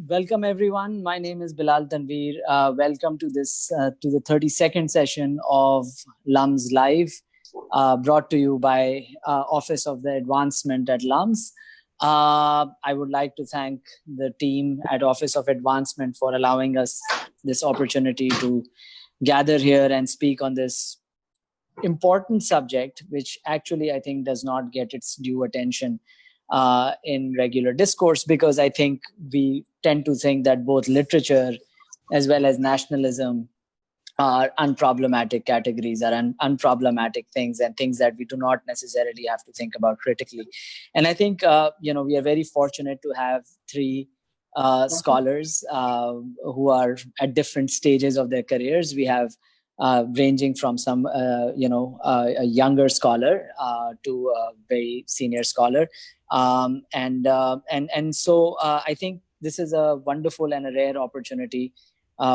Welcome everyone. My name is Bilal Tanveer. Welcome to the 32nd session of LUMS Live, brought to you by Office of the Advancement at LUMS. I would like to thank the team at Office of Advancement for allowing us this opportunity to gather here and speak on this important subject, which actually I think does not get its due attention in regular discourse, because I think we tend to think that both literature as well as nationalism are unproblematic categories, are unproblematic things, and things that we do not necessarily have to think about critically. And I think we are very fortunate to have three scholars who are at different stages of their careers. We have ranging from some a younger scholar to a very senior scholar. So I think this is a wonderful and a rare opportunity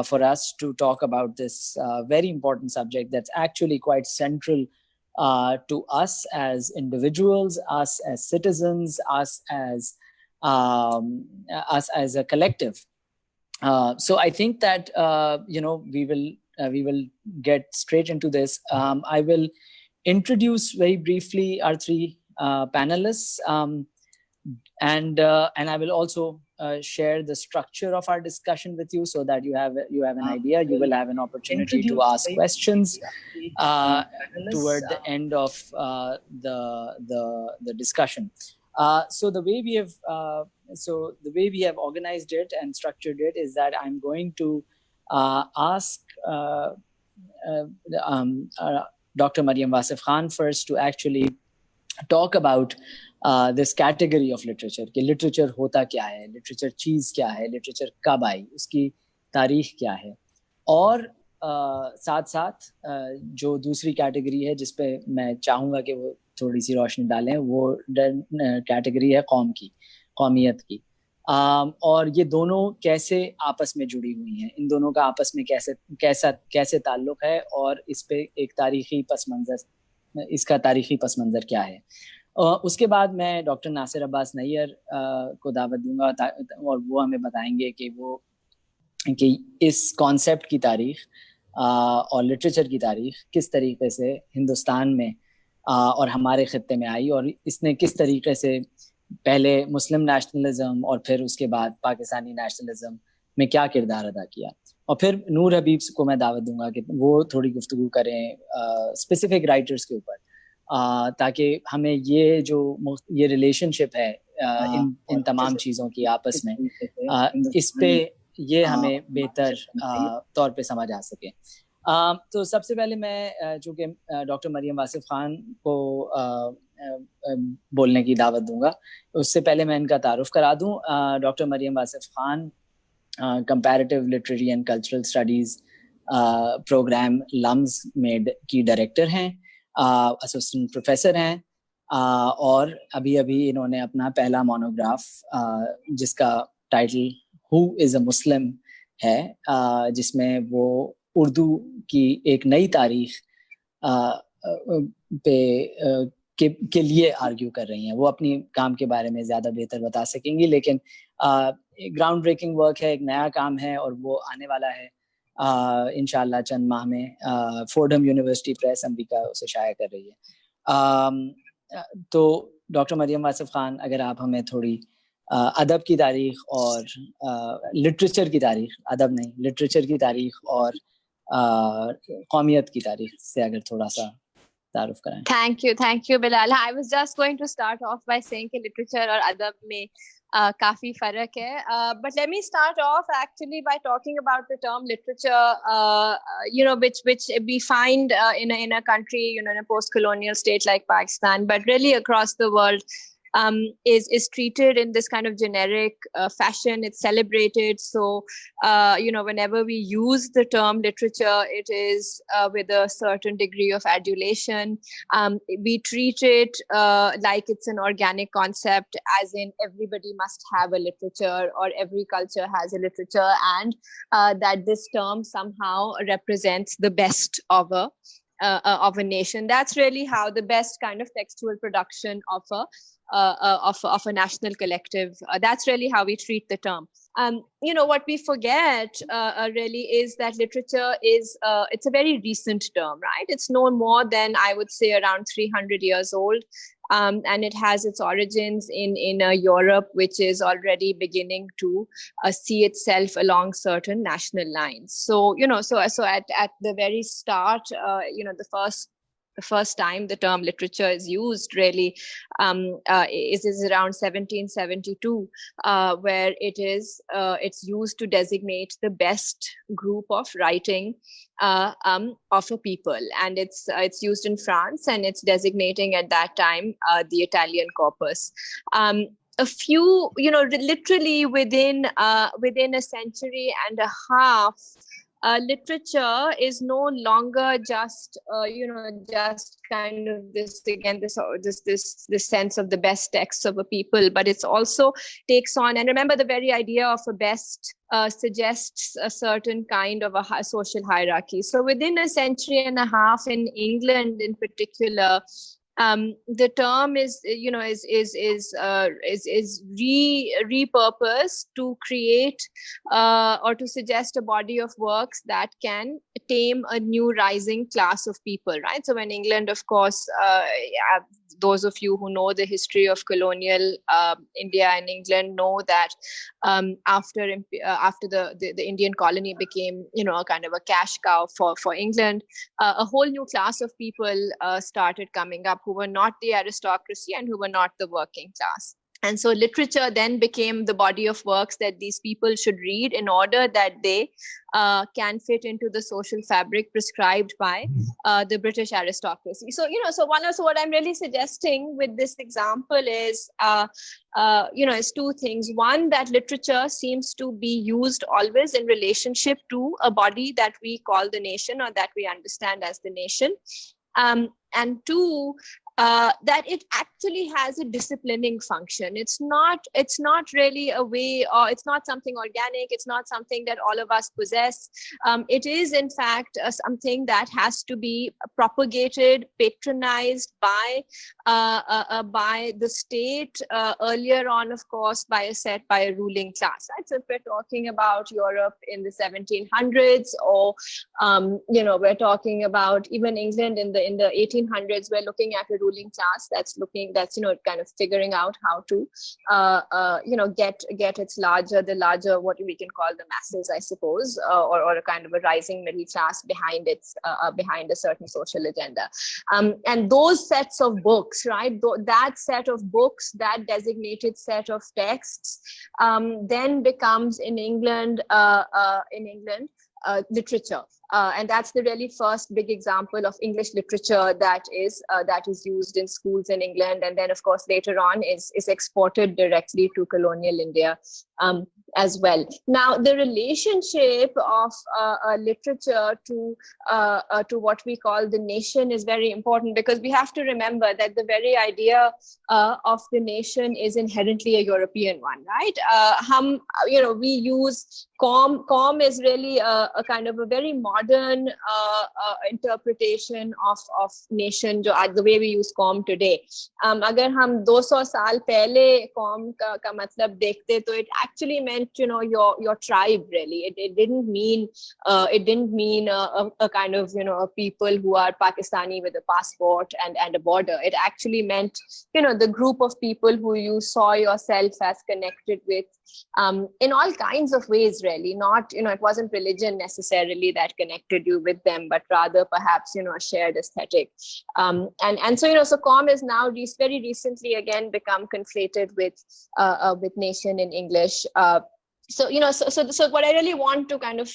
for us to talk about this very important subject that's actually quite central to us as individuals, us as citizens, us as a collective. So I think that we will get straight into this. I will introduce very briefly our three panelists, and I will also share the structure of our discussion with you, so that you have an idea. You will have an opportunity to ask questions toward the end of the discussion. So the way we have organized it and structured it is that I'm going to ask Dr. Maryam Wasif Khan first to actually talk about this category of literature. कि literature होता क्या है, literature चीज़ क्या है, literature कब आई, उसकी तारीख क्या है, और साथ साथ जो दूसरी कैटेगरी है जिस पे मैं चाहूँगा कि वो थोड़ी सी रोशनी डालें, वो कैटेगरी है कौम की, कौमियत की, और ये दोनों कैसे आपस में जुड़ी हुई हैं, इन दोनों का आपस में कैसे ताल्लुक़ है, और इस पे एक तारीख़ी पस मंज़र, इसका तारीख़ी पस मंज़र क्या है. उसके बाद मैं डॉक्टर नासिर अब्बास नैयर को दावत दूंगा और वो हमें बताएंगे कि इस कॉन्सेप्ट की तारीख़ और लिटरेचर की तारीख़ किस तरीके से हिंदुस्तान में और हमारे ख़ित्ते में आई, और इसने किस तरीके से पहले मुस्लिम नेशनलिज़म और फिर उसके बाद पाकिस्तानी नेशनलिज़म में क्या किरदार अदा किया. और फिर नूर हबीब को मैं दावत दूंगा कि वो थोड़ी गुफ्तगू करें स्पेसिफिक राइटर्स के ऊपर, ताकि हमें ये रिलेशनशिप है इन तमाम चीज़ों की आपस में, इस पे ये हमें बेहतर तौर पे समझ आ सके. तो सबसे पहले मैं चूँकि डॉक्टर मरियम वासिफ खान को बोलने की दावत दूंगा, उससे पहले मैं इनका तारुफ करा दूं. Doctor Mariam Wasif Khan comparative literary and cultural studies programme LUMS में की डायरेक्टर हैं, असिस्टेंट प्रोफेसर हैं, और अभी इन्होंने अपना पहला मोनोग्राफ जिसका टाइटल हु इज़ अ मुस्लिम है, जिसमें वो उर्दू की एक नई तारीख के लिए आर्ग्यू कर रही हैं. वो अपनी काम के बारे में ज़्यादा बेहतर बता सकेंगी, लेकिन ग्राउंड ब्रेकिंग वर्क है, एक नया काम है, और वो आने वाला है इंशाल्लाह चंद माह में. फोर्डम यूनिवर्सिटी प्रेस अमेरिका उसे शाया कर रही है. तो डॉक्टर मरियम वासिफ खान, अगर आप हमें थोड़ी अदब की तारीख और लिटरेचर की तारीख, अदब नहीं लिटरेचर की तारीख और कौमियत की तारीख से अगर थोड़ा सा तारुफ कराएं. Thank you Bilal. I was just going to start off by saying कि literature और अदब में काफी फर्क है, but let me start off actually by talking about the term literature, which we find in a country, in a post-colonial state like Pakistan, but really across the world, is treated in this kind of generic fashion. It's celebrated. So, whenever we use the term literature, it is with a certain degree of adulation. We treat it like it's an organic concept, as in everybody must have a literature, or every culture has a literature, and that this term somehow represents the best of a nation. That's really how the best kind of textual production of of a national collective. That's really how we treat the term. What we forget really is that literature is it's a very recent term, right? It's no more than, I would say, around 300 years old. And it has its origins in Europe, which is already beginning to see itself along certain national lines. So at the very start, the first time the term literature is used really is around 1772, where it's used to designate the best group of writing of a people, and it's used in France, and it's designating at that time the Italian corpus. A few, literally within a century and a half, literature is no longer just kind of this sense of the best texts of a people, but it's also takes on, and remember, the very idea of a best suggests a certain kind of a social hierarchy. So within a century and a half in England in particular, the term is repurposed to create or to suggest a body of works that can tame a new rising class of people, right? So when England, of course, those of you who know the history of colonial India and England know that after the Indian colony became, a kind of a cash cow for England, a whole new class of people started coming up who were not the aristocracy and who were not the working class. And so literature then became the body of works that these people should read in order that they can fit into the social fabric prescribed by the British aristocracy. So, what I'm really suggesting with this example is, is two things. One, that literature seems to be used always in relationship to a body that we call the nation, or that we understand as the nation. And two, that it actually has a disciplining function. It's not really a way, or it's not something organic. It's not something that all of us possess. It is, in fact, something that has to be propagated, patronized by the state, earlier on, of course, by a ruling class. Right? So if we're talking about Europe in the 1700s, or we're talking about even England in the 1800s, we're looking at a ruling class that's kind of figuring out how to get its larger what we can call the masses, I suppose, or a kind of a rising middle class behind a certain social agenda. And those sets of books, right, that set of books, that designated set of texts, then becomes in England literature. And that's the really first big example of English literature that is used in schools in England, and then of course later on is exported directly to colonial India as well. Now, the relationship of literature to what we call the nation is very important, because we have to remember that the very idea of the nation is inherently a European one, right? We use Kaum is really a kind of a very modern interpretation of nation, the way we use Kaum today. Agar hum 200 saal pehle Kaum ka matlab dekhte, to it actually meant your tribe, really. It didn't mean a kind of a people who are Pakistani with a passport and a border. It actually meant the group of people who you saw yourself as connected with in all kinds of ways, really. Not it wasn't religion necessarily that connected you with them, but rather perhaps a shared aesthetic. So Kaum is now very recently again become conflated with nation in English. So what I really want to kind of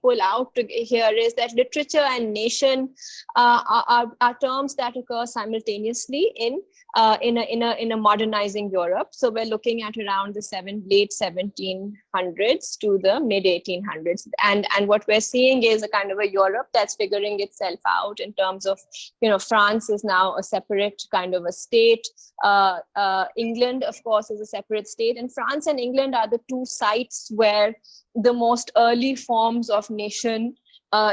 pull out here is that literature and nation are terms that occur simultaneously in a modernizing Europe. So we're looking at around the late 1700s to the mid 1800s, and what we're seeing is a kind of a Europe that's figuring itself out in terms of France is now a separate kind of a state. England, of course, is a separate state, and France and England are the two sites where the most early forms of nation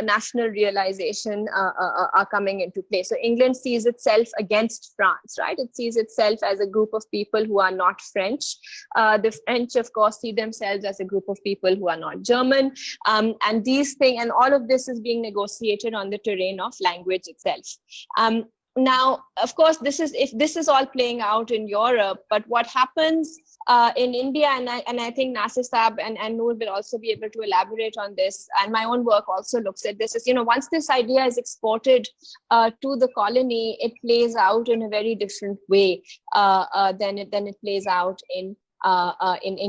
national realization are coming into play. So England sees itself against France, right? It sees itself as a group of people who are not French. The French, of course, see themselves as a group of people who are not German. And these things, and all of this is being negotiated on the terrain of language itself. Now, of course, if this is all playing out in Europe, but what happens in India, and I think Nasir Saab and Noor will also be able to elaborate on this, and my own work also looks at this, is, once this idea is exported to the colony, it plays out in a very different way than it plays out in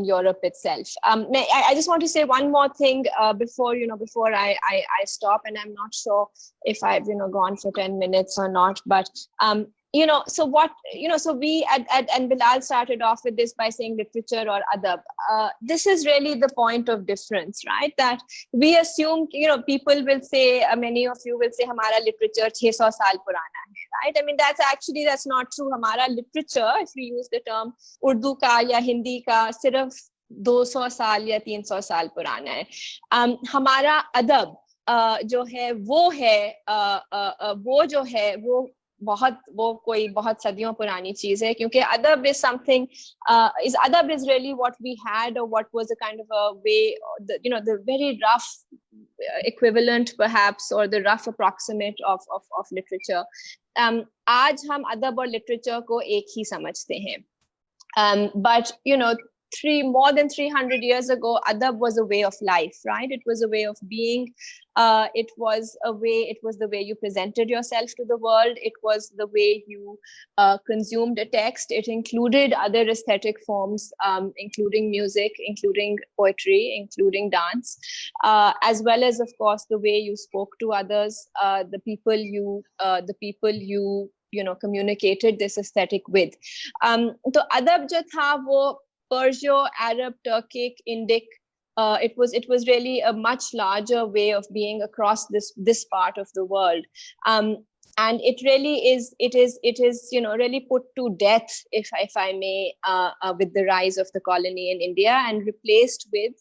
Europe itself. I just want to say one more thing before I stop, and I'm not sure if I've gone for 10 minutes or not, but so what, so we and Bilal started off with this by saying literature or adab. This is really the point of difference, right? That we assume, people will say, many of you will say, Hamara literature 600 saal purana hai, right? I mean, that's not true. Hamara literature, if we use the term Urdu ka ya Hindi ka, sirf 200 saal ya 300 saal purana hai. Hamara adab जो है वो कोई बहुत सदियों पुरानी चीज है, क्योंकि adab is something adab is really what we had, or what was a kind of a way, the very rough equivalent perhaps, or the rough approximate of literature. आज हम adab और literature को एक ही समझते हैं, but more than 300 years ago, adab was a way of life, right? It was a way of being. It was the way you presented yourself to the world. It was the way you consumed a text. It included other aesthetic forms, including music, including poetry, including dance, as well as, of course, the way you spoke to others, the people you communicated this aesthetic with. So adab jo tha wo Persian, Arab, Turkic, Indic. It was really a much larger way of being across this part of the world, and it really is really put to death, if I may, with the rise of the colony in India, and replaced with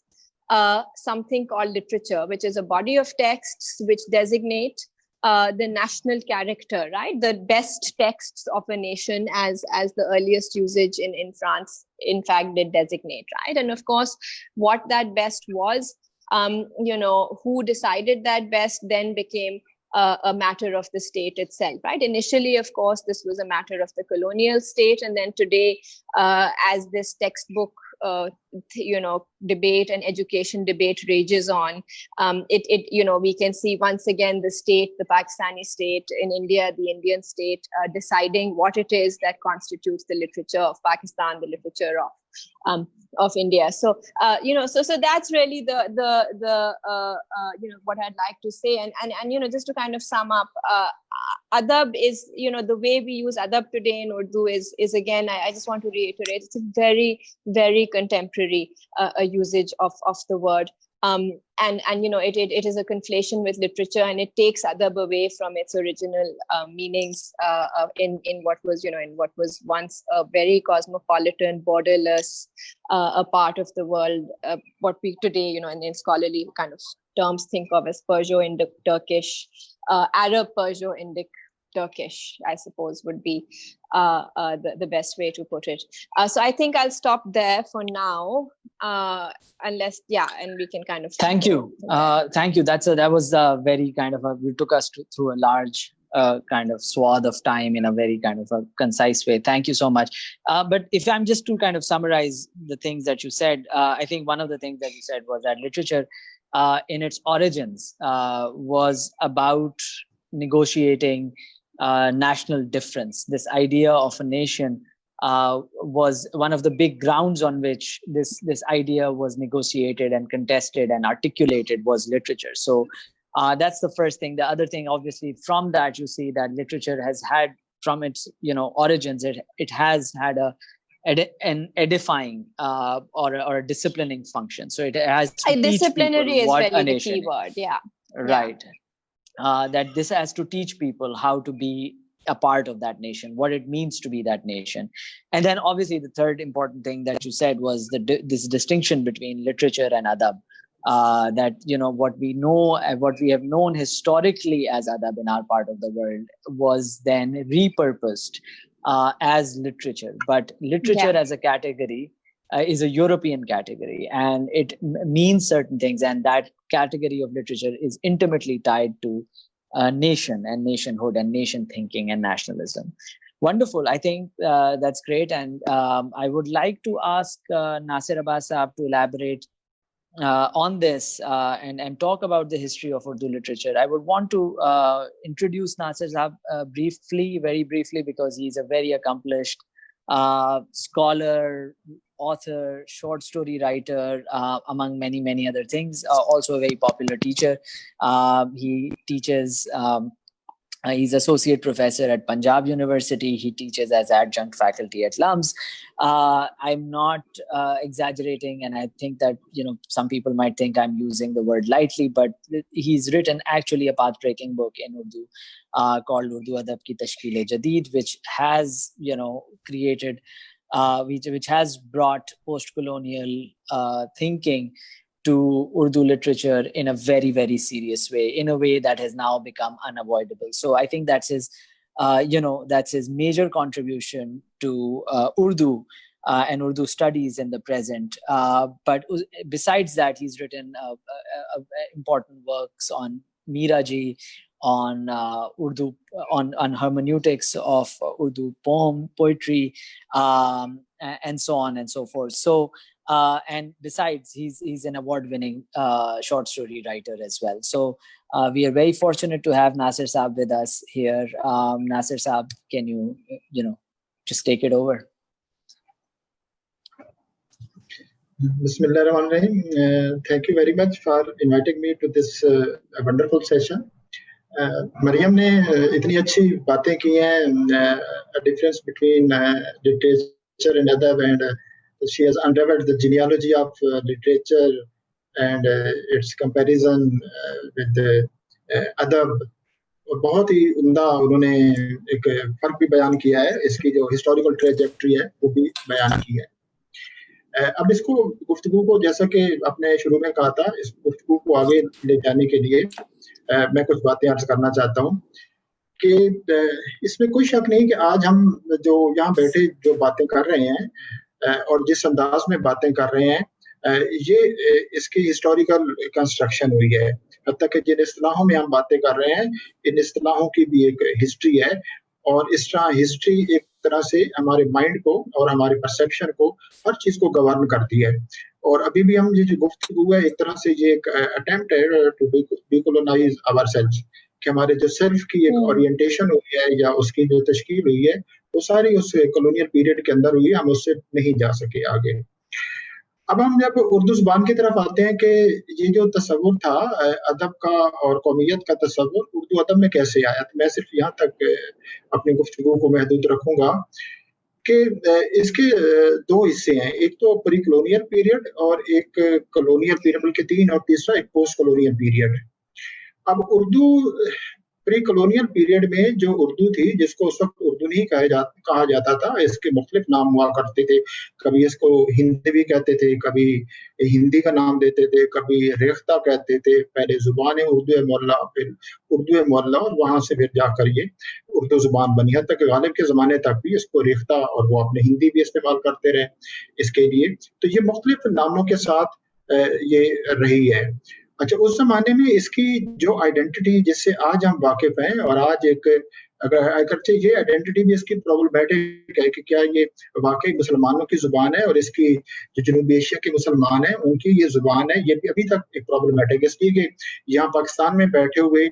something called literature, which is a body of texts which designate the national character, right? The best texts of a nation, as the earliest usage in France, in fact, did designate, right? And of course, what that best was, who decided that best then became a matter of the state itself, right? Initially, of course, this was a matter of the colonial state, and then today, as this textbook debate and education debate rages on, we can see once again the state, the Pakistani state in India, the Indian state, deciding what it is that constitutes the literature of Pakistan, the literature of India. So so that's really the what I'd like to say, and just to kind of sum up, adab is, the way we use adab today in Urdu is again, I just want to reiterate, it's a very, very contemporary usage of the word. And it is a conflation with literature, and it takes adab away from its original meanings in what was once a very cosmopolitan, borderless a part of the world, what we today in scholarly kind of terms think of as Perso-Indic Turkish, Arab Perso-Indic Turkish, I suppose, would be the best way to put it. So I think I'll stop there for now, unless, and we can kind of. Thank you. That was very kind of you took us through a large kind of swath of time in a very kind of a concise way. Thank you so much. But if I'm just to kind of summarize the things that you said, I think one of the things that you said was that literature in its origins was about negotiating national difference. This idea of a nation was one of the big grounds on which this idea was negotiated and contested and articulated was literature. So that's the first thing. The other thing, obviously, from that you see that literature has had, from its origins, it has had an edifying or a disciplining function. So it has to disciplinary teach people is really the key word. Yeah. Right. That this has to teach people how to be a part of that nation, what it means to be that nation. And then obviously the third important thing that you said was this distinction between literature and adab, that what we have known historically as adab in our part of the world was then repurposed as literature. But literature as a category is a European category, and it means certain things, and that category of literature is intimately tied to nation and nationhood and nation thinking and nationalism. Wonderful. I think that's great. And I would like to ask Nasir Abbas Saab to elaborate on this and talk about the history of Urdu literature. I would want to introduce Nasir Saab very briefly, because he's a very accomplished scholar, author, short story writer, among many other things. Also a very popular teacher. He teaches. He's associate professor at Punjab University. He teaches as adjunct faculty at LUMS. I'm not exaggerating, and I think that some people might think I'm using the word lightly, but he's written actually a path-breaking book in Urdu called Urdu Adab Ki Tashkeel-e-Jadeed, which has created, which has brought post-colonial thinking to Urdu literature in a very serious way, in a way that has now become unavoidable. So I think that's his, that's his major contribution to Urdu and Urdu studies in the present. But besides that, he's written important works on Meera Ji, on Urdu, on hermeneutics of Urdu poetry, and so on and so forth. So. And besides, he's an award-winning short story writer as well. So we are very fortunate to have Nasir Saab with us here. Nasir Saab, can you just take it over? Bismillahirrahmanirrahim. Thank you very much for inviting me to this wonderful session. Mariam ने इतनी अच्छी बातें की हैं, a difference between literature and adab, and she has unraveled the genealogy of literature and its comparison with adab. और बहुत ही उम्दा उन्होंने एक फर्क भी बयान किया है, इसकी जो हिस्टोरिकल ट्रेजेक्टरी है वो भी बयान की है. अब इसको गुफ्तगू को, जैसा कि आपने शुरू में कहा था, इस गुफ्तगू को आगे ले जाने के लिए मैं कुछ बातें अर्ज करना चाहता हूँ कि इसमें कोई शक नहीं कि आज हम जो यहाँ बैठे जो बातें कर रहे हैं और जिस अंदाज में बातें कर रहे हैं, ये इसकी हिस्टोरिकल कंस्ट्रक्शन हुई है. हत्ता कि जिन इस्तिलाहों में हम बातें कर रहे हैं, इन इस्तिलाहों की भी एक हिस्ट्री है, और इस तरह हिस्ट्री एक तरह से हमारे माइंड को और हमारे परसेप्शन को, हर चीज को गवर्न करती है. और अभी भी हम ये जो गुफ्तगू है, एक तरह से ये एक अटेम्प्ट है टू डीकोलोनाइज आवरसेल्व्स, कि हमारे जो सेल्फ की एक ओरिएंटेशन हुई है या उसकी जो तशकील हुई है, वो सारी उस कॉलोनियल पीरियड के अंदर हुई है, हम उससे नहीं जा सके आगे. अब हम जब उर्दू ज़ुबान की तरफ आते हैं कि ये जो तसव्वुर था अदब का और कौमियत का तसव्वुर उर्दू अदब में कैसे आया, तो मैं सिर्फ यहाँ तक अपनी गुफ्तगू को महदूद रखूंगा कि इसके दो हिस्से हैं. एक तो प्री कॉलोनियल पीरियड और एक कॉलोनियल पीरियड, बल्कि तीन, और तीसरा एक पोस्ट कॉलोनियल पीरियड. अब उर्दू प्री कॉलोनियल पीरियड में जो उर्दू थी, जिसको उस वक्त उर्दू नहीं कहा जाता था, इसके मुख्तलिफ नाम हुआ करते थे. कभी इसको हिंदी भी कहते थे, कभी हिंदी का नाम देते थे, कभी रेख्ता कहते थे. पहले जुबान उर्दू मोहल्ला, फिर उर्दू मोहल्ला, और वहां से फिर जाकर ये उर्दू जुबान बनी. हद तक गालिब के ज़माने तक भी इसको रेख्ता, और वो अपने हिंदी भी इस्तेमाल करते रहे इसके लिए. तो ये मुख्तलिफ नामों के साथ ये रही है. अच्छा, उस जमाने में इसकी जो आइडेंटिटी जिससे आज हम वाकिफ हैं, और आज एक अगरचे ये आइडेंटिटी भी इसकी प्रॉब्लमेटिक है कि क्या ये वाकई मुसलमानों की जुबान है, और इसकी जो जनूबी एशिया के मुसलमान हैं उनकी ये जुबान है, ये भी अभी तक एक प्रॉब्लमेटिक है. इसलिए कि यहाँ पाकिस्तान में बैठे हुए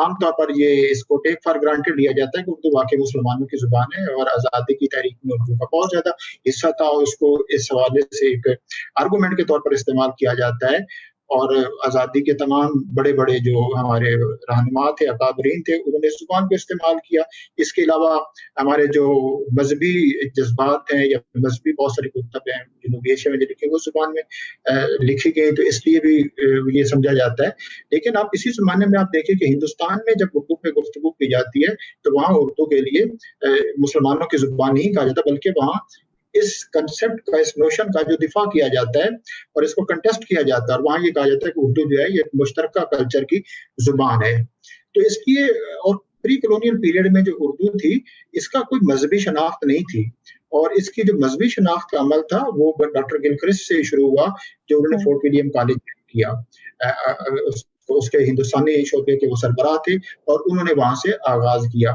आमतौर पर ये इसको टेक फॉर ग्रांटेड लिया जाता है कि उर्दू वाकई मुसलमानों की जुबान है, और आज़ादी की तारीख में उर्दू का बहुत ज्यादा हिस्सा था, और उसको इस हवाले से एक आर्गूमेंट के तौर पर इस्तेमाल किया जाता है. और आज़ादी के तमाम बड़े बड़े जो हमारे रहनुमा थे, अकाबरीन थे, उन्होंने इस जुबान को इस्तेमाल किया. इसके अलावा हमारे जो मजहबी जज्बात हैं या मजहबी बहुत सारी कुतब हैं जनूबी एशिया में जो लिखे, वो जुबान में लिखी गई, तो इसलिए भी ये समझा जाता है. लेकिन आप इसी ज़माने में आप देखिए कि हिंदुस्तान में जब उर्दू पे गुफ्तगू की जाती है, तो वहाँ उर्दू के लिए मुसलमानों की जुबान नहीं कहा जाता, बल्कि वहाँ اس کنسیپٹ کا, اس نوشن کا جو دفاع کیا جاتا ہے اور اس کو کنٹیسٹ کیا جاتا ہے, اور وہاں یہ کہا جاتا ہے کہ اردو جو ہے یہ مشترکہ کلچر کی زبان ہے. تو اس کی, اور پری کلونیل پیریڈ میں جو اردو تھی اس کا کوئی مذہبی شناخت نہیں تھی, اور اس کی جو مذہبی شناخت کا عمل تھا وہ ڈاکٹر گلکرسٹ سے شروع ہوا, جو انہوں نے فورٹ ولیم کالج کیا. اس کے ہندوستانی شعبے کے وہ سربراہ تھے اور انہوں نے وہاں سے آغاز کیا.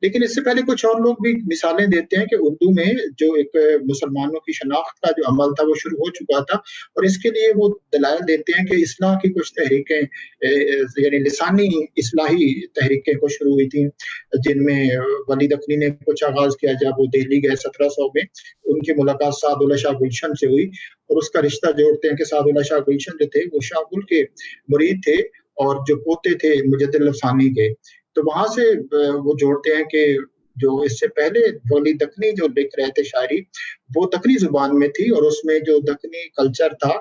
لیکن اس سے پہلے کچھ اور لوگ بھی مثالیں دیتے ہیں کہ اردو میں جو ایک مسلمانوں کی شناخت کا جو عمل تھا وہ شروع ہو چکا تھا, اور اس کے لیے وہ دلائل دیتے ہیں کہ اصلاح کی کچھ تحریکیں, یعنی لسانی اصلاحی تحریکیں کچھ شروع ہوئی تھیں, جن میں ولی دکنی نے کچھ آغاز کیا جب وہ دہلی گئے 1700 میں. ان کی ملاقات سعد اللہ شاہ گلشن سے ہوئی, اور اس کا رشتہ جوڑتے ہیں کہ سعد اللہ شاہ گلشن جو تھے وہ شاہ گل کے مرید تھے اور جو پوتے تھے مجدد الفسانی کے. تو وہاں سے وہ جوڑتے ہیں کہ جو اس سے پہلے ولی دکنی جو لکھ رہے تھے شاعری, وہ دکنی زبان میں تھی, اور اس میں جو دکنی کلچر تھا,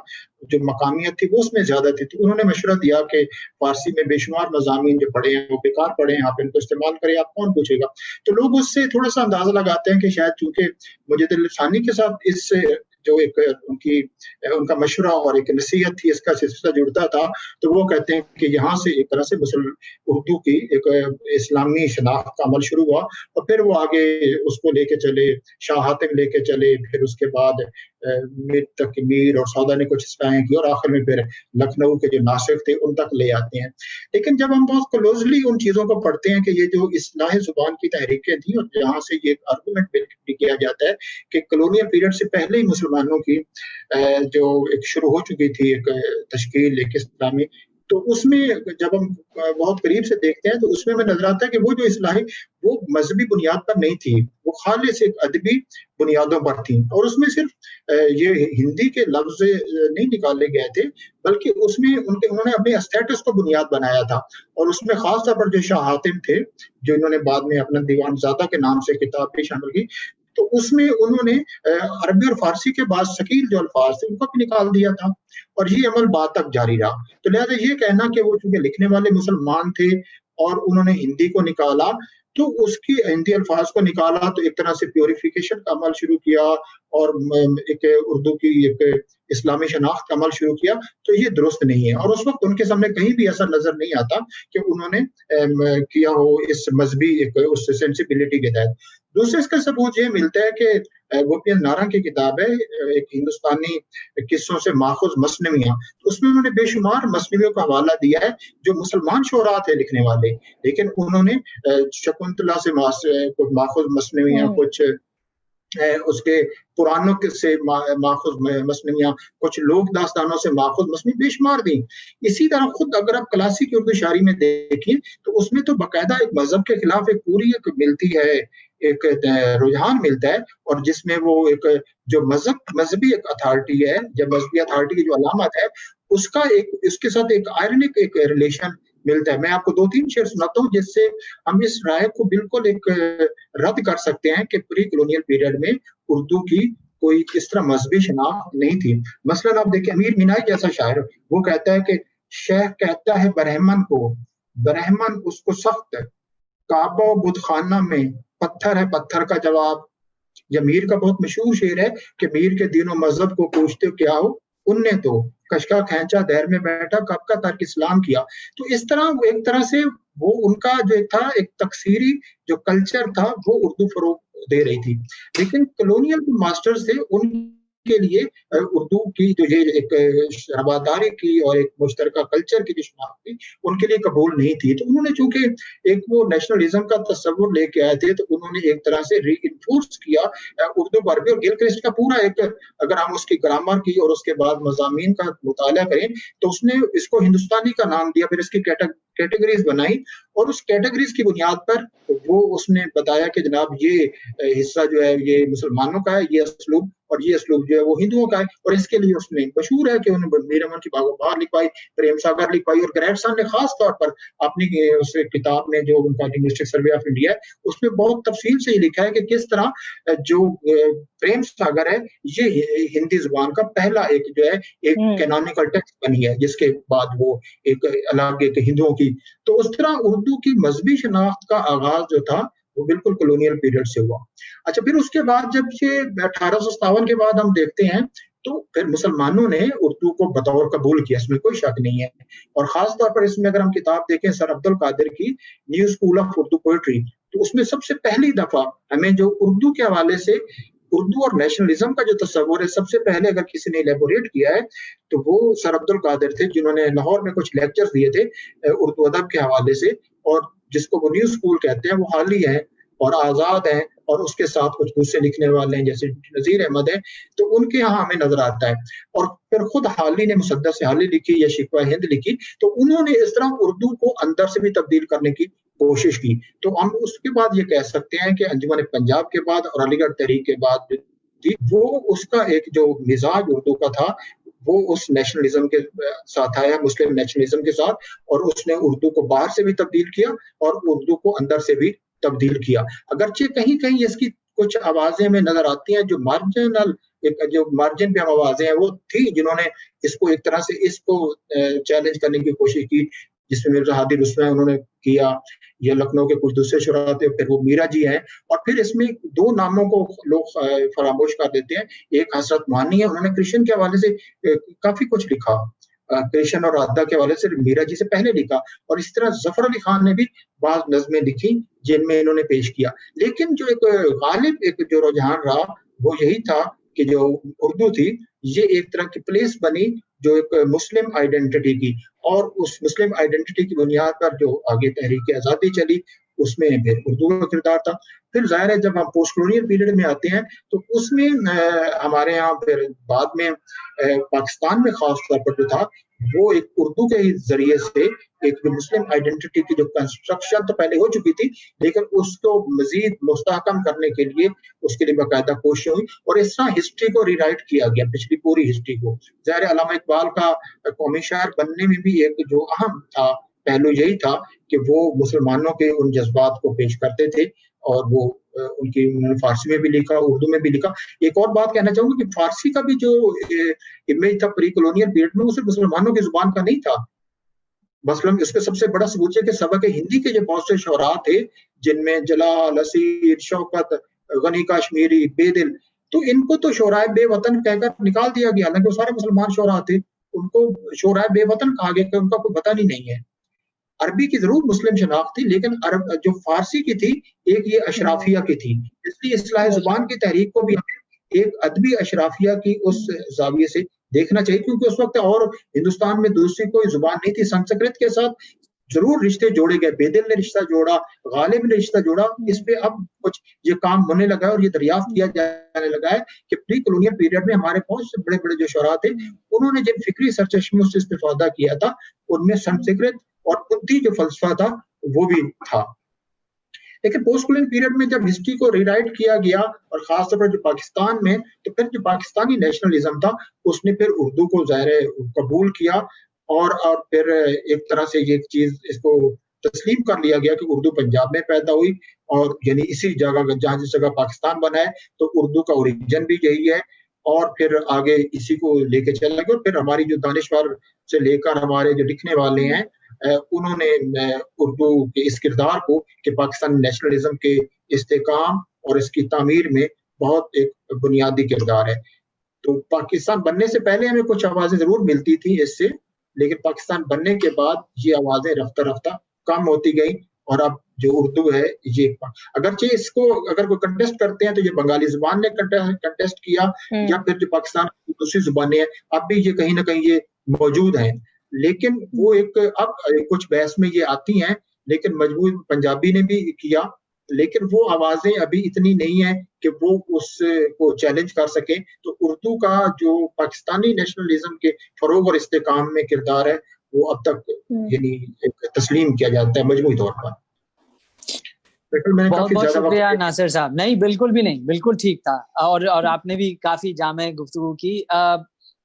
جو مقامیت تھی وہ اس میں زیادہ تھی. تو انہوں نے مشورہ دیا کہ فارسی میں بے شمار مضامین جو پڑھے ہیں وہ بیکار پڑھے ہیں, آپ ان کو استعمال کریں, آپ کون پوچھے گا. تو لوگ اس سے تھوڑا سا اندازہ لگاتے ہیں کہ شاید چونکہ مجدد الفسانی کے ساتھ اس سے جو ایک ان کا مشورہ اور ایک نصیحت تھی, اس کا سلسلہ جڑتا تھا, تو وہ کہتے ہیں کہ یہاں سے ایک طرح سے اردو کی ایک اسلامی شناخت کا عمل شروع ہوا, اور پھر وہ آگے اس کو لے کے چلے, شاہ حاتم لے کے چلے, پھر اس کے بعد میر تک میر اور سودا نے کچھ اصلاحیں کی, اور آخر میں پھر لکھنؤ کے جو ناسک تھے ان تک لے آتے ہیں. لیکن جب ہم بہت کلوزلی ان چیزوں کو پڑھتے ہیں کہ یہ جو اصلاح زبان کی تحریکیں تھیں, اور جہاں سے یہ ایک آرگومنٹ بھی کیا جاتا ہے کہ کلونیل پیریڈ سے پہلے ہی مسلمانوں کی جو ایک شروع ہو چکی تھی ایک تشکیل ایک اسلامی, تو اس میں جب ہم بہت قریب سے دیکھتے ہیں تو اس میں ہمیں نظر آتا ہے کہ وہ جو اصلاحی وہ مذہبی بنیاد پر نہیں تھی, وہ خالص ایک ادبی بنیادوں پر تھیں. اور اس میں صرف یہ ہندی کے لفظ نہیں نکالے گئے تھے, بلکہ اس میں انہوں نے اپنے اسٹیٹس کو بنیاد بنایا تھا. اور اس میں خاص طور پر جو شاہ حاتم تھے, جو انہوں نے بعد میں اپنا دیوان زادہ کے نام سے کتاب بھی شامل کی, تو اس میں انہوں نے عربی اور فارسی کے بعد ثقیل جو الفاظ تھے ان کو بھی نکال دیا تھا, اور یہ عمل بعد تک جاری رہا. تو لہٰذا یہ کہنا کہ وہ چونکہ لکھنے والے مسلمان تھے اور انہوں نے ہندی کو نکالا, تو اس کی ہندی الفاظ کو نکالا تو ایک طرح سے پیوریفیکیشن کا عمل شروع کیا, اور ایک اردو کی ایک اسلامی شناخت کا عمل شروع کیا, تو یہ درست نہیں ہے. اور اس وقت ان کے سامنے کہیں بھی ایسا نظر نہیں آتا کہ انہوں نے کیا ہو اس مذہبی ایک اس سینسیبلٹی کے تحت. دوسرے اس کا ثبوت یہ ملتا ہے کہ گوپین نارنگ کی کتاب ہے ایک ہندوستانی قصوں سے ماخوذ مثنویاں, اس میں انہوں نے بے شمار مثنویوں کا حوالہ دیا ہے جو مسلمان شعراء تھے لکھنے والے, لیکن انہوں نے شکنتلا سے ماخوذ مثنویاں, کچھ اس کے پرانوں سے ماخوذ مثنویاں, کچھ لوک داستانوں سے ماخوذ مثنوی بے شمار دیں. اسی طرح خود اگر آپ کلاسیکی اردو شاعری میں دیکھیں تو اس میں تو باقاعدہ ایک مذہب کے خلاف ایک پوری ایک ملتی ہے, ایک رجحان ملتا ہے, اور جس میں وہ ایک جو مذہبی ایک اتھارٹی ہے, جب مذہبی اتھارٹی کی جو علامت ہے اس کا ایک اس کے ساتھ ایک آئرنک ایک ریلیشن ملتا ہے. میں آپ کو 2-3 شعر سناتا ہوں جس سے ہم اس رائے کو بالکل ایک رد کر سکتے ہیں کہ پری کلونیل پیریڈ میں اردو کی کوئی اس طرح مذہبی شناخت نہیں تھی. مثلاً آپ دیکھیں امیر مینائی جیسا شاعر, وہ کہتا ہے کہ شیخ کہتا ہے برہمن کو, برہمن اس کو سخت, کعبہ و بت خانہ میں پتھر ہے پتھر کا جواب. یا میر کا بہت مشہور شعر ہے کہ میر کے دین و مذہب کو پوچھتے کیا ہو, ان نے تو کشکا کھینچا دیر میں بیٹھا کب کا ترک اسلام کیا. تو اس طرح ایک طرح سے وہ ان کا جو تھا ایک تکثیری جو کلچر تھا وہ اردو فروغ دے رہی تھی. لیکن کلونیل ماسٹرز تھے, ان کے لیے اردو کی جو یہ ایک رواداری کی اور ایک مشترکہ کلچر کی جو شناخت تھی ان کے لیے قبول نہیں تھی. تو انہوں نے چونکہ ایک وہ نیشنلزم کا تصور لے کے آئے تھے, تو انہوں نے ایک طرح سے ری انفورس کیا اردو کو عربی. اور گلکرسٹ کا پورا ایک اگر ہم اس کی گرامر کی اور اس کے بعد مضامین کا مطالعہ کریں تو اس نے اس کو ہندوستانی کا نام دیا, پھر اس کی کیٹیگریز بنائی, اور اس کیٹیگریز کی بنیاد پر وہ اس نے بتایا کہ جناب یہ حصہ جو ہے یہ مسلمانوں کا ہے, یہ اسلوب اور یہ اسلوب جو ہے وہ ہندوؤں کا ہے. اور اس کے لیے اس نے مشہور ہے کہ انہوں نے میر امن کی باغ و بہار لکھوائی, پریم ساگر لکھوائی, اور گریٹ صاحب نے خاص طور پر اپنی اس کتاب میں جو ان کا لنگوسٹک سروے آف انڈیا ہے اس میں بہت تفصیل سے یہ لکھا ہے کہ کس طرح جو پریم ساگر ہے یہ ہندی زبان کا پہلا ایک جو ہے ایک کینونیکل ٹیکسٹ بنی ہے, جس کے بعد وہ ایک الگ ایک ہندوؤں کی. تو اس طرح اردو کی مذہبی شناخت کا آغاز جو تھا وہ بالکل کولونیل پیریڈ سے ہوا. اچھا پھر اس کے بعد جب یہ 1857 کے بعد ہم دیکھتے ہیں تو پھر مسلمانوں نے اردو کو بطور قبول کیا, اس میں کوئی شک نہیں ہے. اور خاص طور پر اس میں اگر ہم کتاب دیکھیں سر عبد القادر کی new school of Urdu poetry, تو اس میں سب سے پہلی دفعہ ہمیں جو اردو کے حوالے سے اردو اور نیشنلزم کا جو تصور ہے سب سے پہلے اگر کسی نے ایلیبوریٹ کیا ہے تو وہ سر عبد القادر تھے, جنہوں نے لاہور میں کچھ لیکچر دیے تھے اردو ادب کے حوالے سے, اور جس کو وہ نیو اسکول کہتے ہیں, وہ حالی ہیں اور آزاد ہیں, اور اس کے ساتھ کچھ دوسرے لکھنے والے ہیں جیسے نذیر احمد ہیں, تو ان کے یہاں ہمیں نظر آتا ہے. اور پھر خود حالی نے مسدس حالی لکھی یا شکوہ ہند لکھی, تو انہوں نے اس طرح اردو کو اندر سے بھی تبدیل کرنے کی کوشش کی. تو ہم اس کے بعد یہ کہہ سکتے ہیں کہ انجمن پنجاب کے بعد اور علی گڑھ تحریک کے بعد وہ اس کا ایک جو مزاج اردو کا تھا وہ اس نیشنلزم کے ساتھ آیا, مسلم نیشنلزم کے ساتھ, اور اس نے اردو کو باہر سے بھی تبدیل کیا اور اردو کو اندر سے بھی تبدیل کیا. اگرچہ کہیں کہیں اس کی کچھ آوازیں میں نظر آتی ہیں جو مارجنل, جو مارجن پہ آوازیں ہیں وہ تھی جنہوں نے اس کو ایک طرح سے اس کو چیلنج کرنے کی کوشش کی, جس میں مرزا ہادی رسوا انہوں نے کیا, یا لکھنؤ کے کچھ دوسرے شعراء تھے, پھر وہ میرا جی ہیں, اور پھر اس میں دو ناموں کو لوگ فراموش کر دیتے ہیں. ایک حضرت مانی ہے, انہوں نے کرشن کے حوالے سے کافی کچھ لکھا, کرشن اور رادھا کے حوالے سے میرا جی سے پہلے لکھا, اور اس طرح ظفر علی خان نے بھی بعض نظمیں لکھی جن میں انہوں نے پیش کیا. لیکن جو ایک غالب ایک جو رجحان رہا وہ یہی تھا کہ جو اردو تھی یہ ایک طرح کی پلیس بنی جو ایک مسلم آئیڈینٹی کی, اور اس مسلم آئیڈینٹی کی بنیاد پر جو آگے تحریک آزادی چلی اس میں پھر اردو کا کردار تھا. پھر ظاہر ہے جب ہم پوسٹ کولونیل پیریڈ میں آتے ہیں تو اس میں ہمارے یہاں پھر بعد میں پاکستان میں خاص طور پر جو تھا وہ ایک اردو کے ذریعے سے ایک مسلم آئیڈینٹی کی جو کنسٹرکشن تو پہلے ہو چکی تھی, لیکن اس کو مزید مستحکم کرنے کے لیے اس کے لیے باقاعدہ کوشش ہوئی, اور اس طرح ہسٹری کو ری رائٹ کیا گیا, پچھلی پوری ہسٹری کو. ظاہر علامہ اقبال کا قومی شاعر بننے میں بھی ایک جو اہم تھا پہلو یہی تھا کہ وہ مسلمانوں کے ان جذبات کو پیش کرتے تھے, اور وہ ان کی انہوں نے فارسی میں بھی لکھا, اردو میں بھی لکھا. ایک اور بات کہنا چاہوں گا کہ فارسی کا بھی جو امیج تھا پری کولونیل پیریڈ میں وہ صرف مسلمانوں کی زبان کا نہیں تھا. مثلاً اس کا سب سے بڑا ثبوت ہے کہ سبق ہندی کے جو بہت سے شعراء تھے جن میں جلال, اسیر, شوکت, غنی کاشمیری, بے دل, تو ان کو تو شعراء بے وطن کہہ کر نکال دیا گیا, حالانکہ وہ سارے مسلمان شعراء تھے, ان کو شعراء بے وطن کہا گیا کہ ان کا کوئی وطن ہی نہیں ہے. عربی کی ضرور مسلم شناخت تھی, لیکن عرب جو فارسی کی تھی ایک یہ اشرافیہ کی تھی, اس لیے اصلاح زبان کی تحریک کو بھی ایک ادبی اشرافیہ کی اس زاویے سے دیکھنا چاہیے, کیونکہ اس وقت اور ہندوستان میں دوسری کوئی زبان نہیں تھی. سنسکرت کے ساتھ ضرور رشتے جوڑے گئے, بیدل نے رشتہ جوڑا, غالب نے رشتہ جوڑا, اس پہ اب کچھ یہ کام ہونے لگا ہے اور یہ دریافت کیا جانے لگا ہے کہ پری کولونیل پیریڈ میں ہمارے بہت سے بڑے بڑے جو شعراء تھے انہوں نے جن فکری سرچشموں سے استفادہ کیا تھا ان میں سنسکرت اور بدھی جو فلسفہ تھا وہ بھی تھا. لیکن پوسٹ کولونیل پیریڈ میں جب ہسٹری کو ری رائٹ کیا گیا, اور خاص طور پر جو پاکستان میں, تو پھر جو پاکستانی نیشنلزم تھا اس نے پھر اردو کو ظاہر قبول کیا, اور پھر ایک طرح سے یہ چیز اس کو تسلیم کر لیا گیا کہ اردو پنجاب میں پیدا ہوئی, اور یعنی اسی جگہ جہاں جس جگہ پاکستان بنا ہے تو اردو کا اوریجن بھی یہی ہے, اور پھر آگے اسی کو لے کے چلا گیا. اور پھر ہماری جو دانشور سے لے کر ہمارے جو لکھنے والے ہیں انہوں نے اردو کے اس کردار کو کہ پاکستانی نیشنلزم کے استحکام اور اس کی تعمیر میں بہت ایک بنیادی کردار ہے. تو پاکستان بننے سے پہلے ہمیں کچھ آوازیں ضرور ملتی تھی اس سے, لیکن پاکستان بننے کے بعد یہ آوازیں رفتہ رفتہ کم ہوتی گئیں, اور اب جو اردو ہے یہ اگرچہ اس کو اگر کوئی کنٹیسٹ کرتے ہیں تو یہ بنگالی زبان نے کنٹیسٹ کیا, یا پھر جو پاکستان کی دوسری زبانیں ہیں اب بھی یہ کہیں نہ کہیں یہ موجود ہیں, لیکن وہ ایک اب کچھ بحث میں یہ آتی ہیں, لیکن مجبور پنجابی نے بھی کیا, لیکن وہ آوازیں ابھی اتنی نہیں ہیں کہ وہ اس کو چیلنج کر سکیں. تو اردو کا جو پاکستانی نیشنلزم کے فروغ اور استحکام میں کردار ہے وہ اب تک یعنی تسلیم کیا جاتا ہے مجموعی طور پر. بہت بہت شکریہ ناصر صاحب. نہیں بالکل بھی نہیں, بالکل ٹھیک تھا, اور آپ نے بھی کافی جامع گفتگو کی.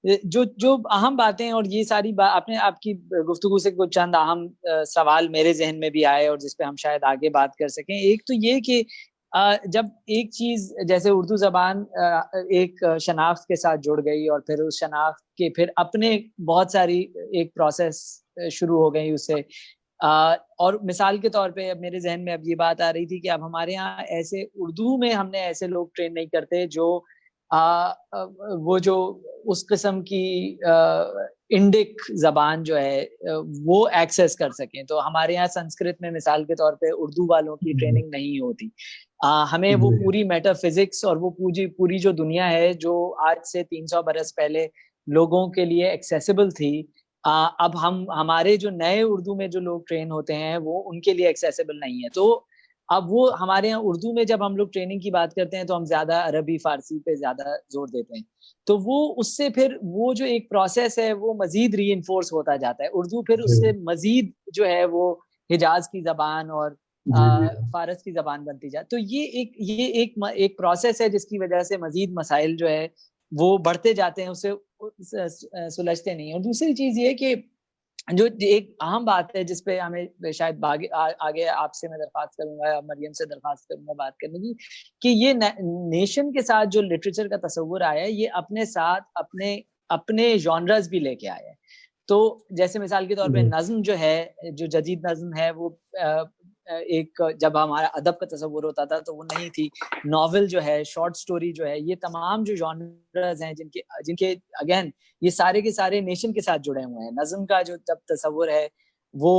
جو اہم باتیں اور یہ ساری آپ نے آپ کی گفتگو سے کچھ چند اہم سوال میرے ذہن میں بھی آئے اور جس پہ ہم شاید آگے بات کر سکیں. ایک تو یہ کہ جب ایک چیز جیسے اردو زبان ایک شناخت کے ساتھ جڑ گئی اور پھر اس شناخت کے پھر اپنے بہت ساری ایک پروسیس شروع ہو گئی, اسے اور مثال کے طور پہ اب میرے ذہن میں اب یہ بات آ رہی تھی کہ اب ہمارے یہاں ایسے اردو میں ہم نے ایسے لوگ ٹرین نہیں کرتے جو وہ جو اس قسم کی انڈک زبان جو ہے وہ ایکسیس کر سکیں. تو ہمارے یہاں سنسکرت میں مثال کے طور پہ اردو والوں کی ٹریننگ نہیں ہوتی. ہمیں وہ پوری میٹا فزکس اور وہ پوری جو دنیا ہے جو آج سے 300 برس پہلے لوگوں کے لیے ایکسیسیبل تھی, اب ہمارے جو نئے اردو میں جو لوگ ٹرین ہوتے ہیں وہ ان کے لیے ایکسیسیبل نہیں ہے. تو اب وہ ہمارے یہاں اردو میں جب ہم لوگ ٹریننگ کی بات کرتے ہیں تو ہم زیادہ عربی فارسی پہ زیادہ زور دیتے ہیں. تو وہ اس سے پھر وہ جو ایک پروسیس ہے وہ مزید ری انفورس ہوتا جاتا ہے. اردو پھر اس سے مزید جو ہے وہ حجاز کی زبان اور فارس کی زبان بنتی جائے. تو یہ ایک پروسیس ہے جس کی وجہ سے مزید مسائل جو ہے وہ بڑھتے جاتے ہیں, اسے سلجھتے نہیں. اور دوسری چیز یہ کہ جو ایک اہم بات ہے جس پہ ہمیں شاید آگے آپ سے میں درخواست کروں گا, مریم سے درخواست کروں گا بات کرنے کی, کہ یہ نیشن کے ساتھ جو لٹریچر کا تصور آیا ہے یہ اپنے ساتھ اپنے جانرز بھی لے کے آیا ہے. تو جیسے مثال کے طور پہ نظم جو ہے, جو جدید نظم ہے, وہ ایک جب ہمارا ادب کا تصور ہوتا تھا تو وہ نہیں تھی. ناول جو ہے, شارٹ سٹوری جو ہے, یہ تمام جو جانرز ہیں جن کے اگین یہ سارے کے سارے نیشن کے ساتھ جڑے ہوئے ہیں. نظم کا جو جب تصور ہے وہ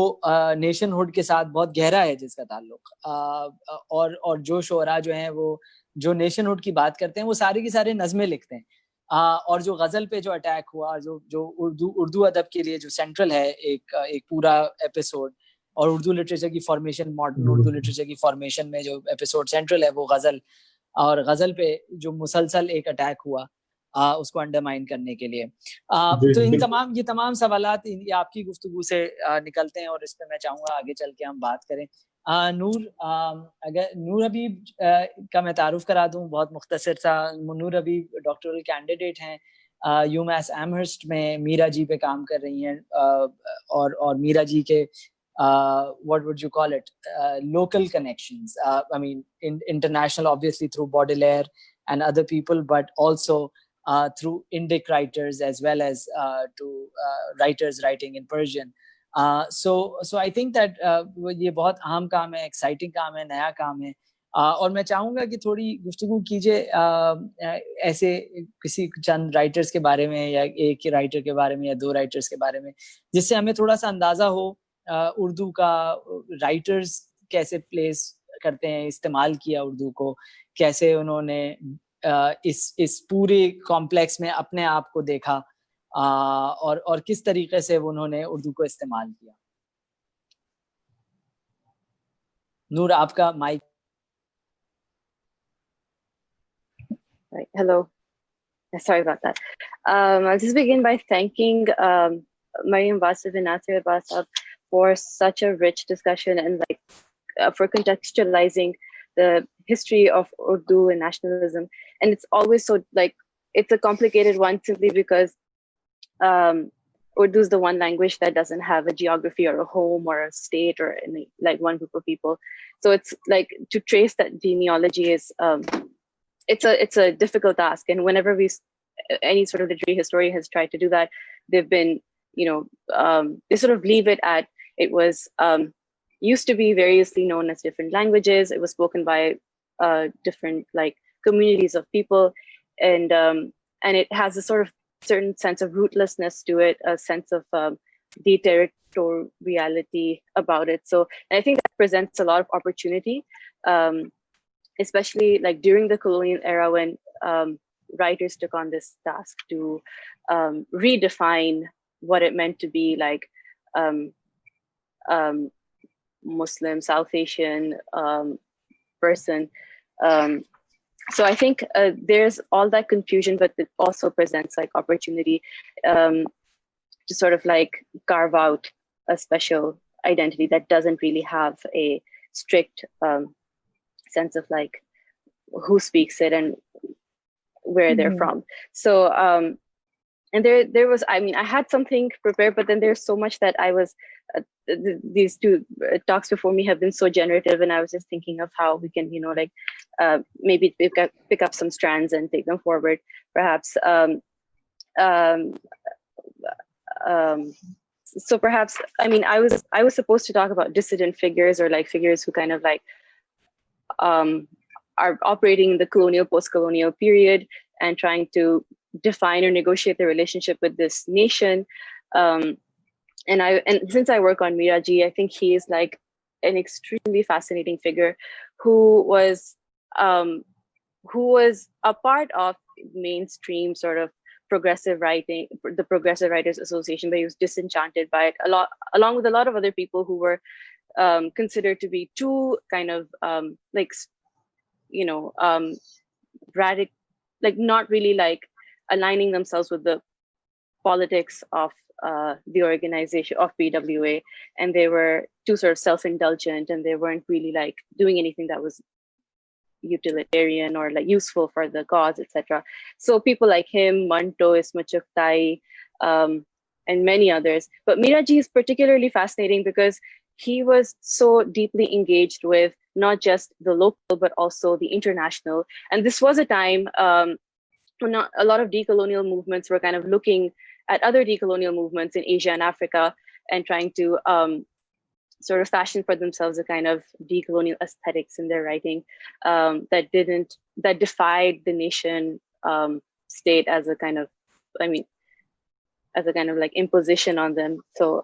نیشن ہوڈ کے ساتھ بہت گہرا ہے جس کا تعلق, اور جو شعراء جو ہیں وہ جو نیشن ہوڈ کی بات کرتے ہیں وہ سارے کے سارے نظمیں لکھتے ہیں. اور جو غزل پہ جو اٹیک ہوا, جو اردو ادب کے لیے جو سینٹرل ہے ایک پورا ایپیسوڈ, اور اردو لٹریچر کی فارمیشن, ماڈرن اردو لٹریچر کی فارمیشن میں جو ایپیسوڈ سینٹرل ہے وہ غزل, اور غزل پہ جو مسلسل ایک اٹیک ہوا اس کو انڈرمائن کرنے کے لیے. تو یہ تمام سوالات آپ کی گفتگو سے نکلتے ہیں, اور اس پہ میں چاہوں گا آگے چل کے ہم بات کریں. نور حبیب کا میں تعارف کرا دوں بہت مختصر سا. نور حبیب ڈاکٹرل کینڈیڈیٹ ہیں یو میس ایمہرسٹ میں, میرا جی پہ کام کر رہی ہیں, اور میرا جی کے what would you call it, local connections, I mean international obviously through Baudelaire and other people, but also through Indic writers as well as to writers writing in Persian. So I think that یہ بہت اہم کام ہے, exciting کام ہے, نیا کام ہے. اور میں چاہوں گا کہ تھوڑی گفتگو کیجیے ایسے کسی چند رائٹرز کے بارے میں, یا ایک رائٹر کے بارے میں یا دو رائٹرز کے بارے میں, جس سے ہمیں تھوڑا سا اندازہ ہو اردو کا رائٹرز کیسے پلیس کرتے ہیں, استعمال کیا اردو کو, کیسے انہوں نے اس پورے کمپلیکس میں اپنے آپ کو دیکھا, اور کس طریقے سے انہوں نے اردو کو استعمال کیا. نور آپ کا mic. Hello. Sorry about that. I'll just begin by thanking Maryam Wasif and Nasir Abbas for such a rich discussion, and for contextualizing the history of Urdu and nationalism. And it's always so it's a complicated one, simply because Urdu is the one language that doesn't have a geography or a home or a state or any one group of people. So it's to trace that genealogy is it's a difficult task. And whenever any sort of literary historian has tried to do that, they've been they sort of leave it at, it was used to be variously known as different languages. It was spoken by different communities of people, and it has a sort of certain sense of rootlessness to it, a sense of deterritoriality about it. So and I think that presents a lot of opportunity, especially during the colonial era, when writers took on this task to redefine what it meant to be Muslim, South Asian person. So I think there's all that confusion, but it also presents opportunity to sort of carve out a special identity that doesn't really have a strict sense of who speaks it and where they're from. So and there was, I mean, I had something prepared, but then there's so much that I was these two talks before me have been so generative, and I was just thinking of how we can maybe pick up some strands and take them forward, perhaps. so perhaps, I mean, I was supposed to talk about dissident figures, or like figures who kind of like are operating in the colonial, post-colonial period and trying to define or negotiate the relationship with this nation. And since I work on Miraji, I think he is like an extremely fascinating figure who was a part of mainstream sort of progressive writing, the Progressive Writers Association, but he was disenchanted by it along with a lot of other people who were considered to be too kind of radical, like not really like aligning themselves with the politics of the organization of PWA, and they were too sort of self-indulgent, and they weren't really like doing anything that was utilitarian or like useful for the cause, etc. So people like him, Manto, Ismachuktai, and many others. But Miraji is particularly fascinating because he was so deeply engaged with not just the local, but also the international. And this was a time when a lot of decolonial movements were kind of looking at other decolonial movements in Asia and Africa and trying to sort of fashion for themselves a kind of decolonial aesthetics in their writing that defied the nation state as a kind of, like imposition on them. So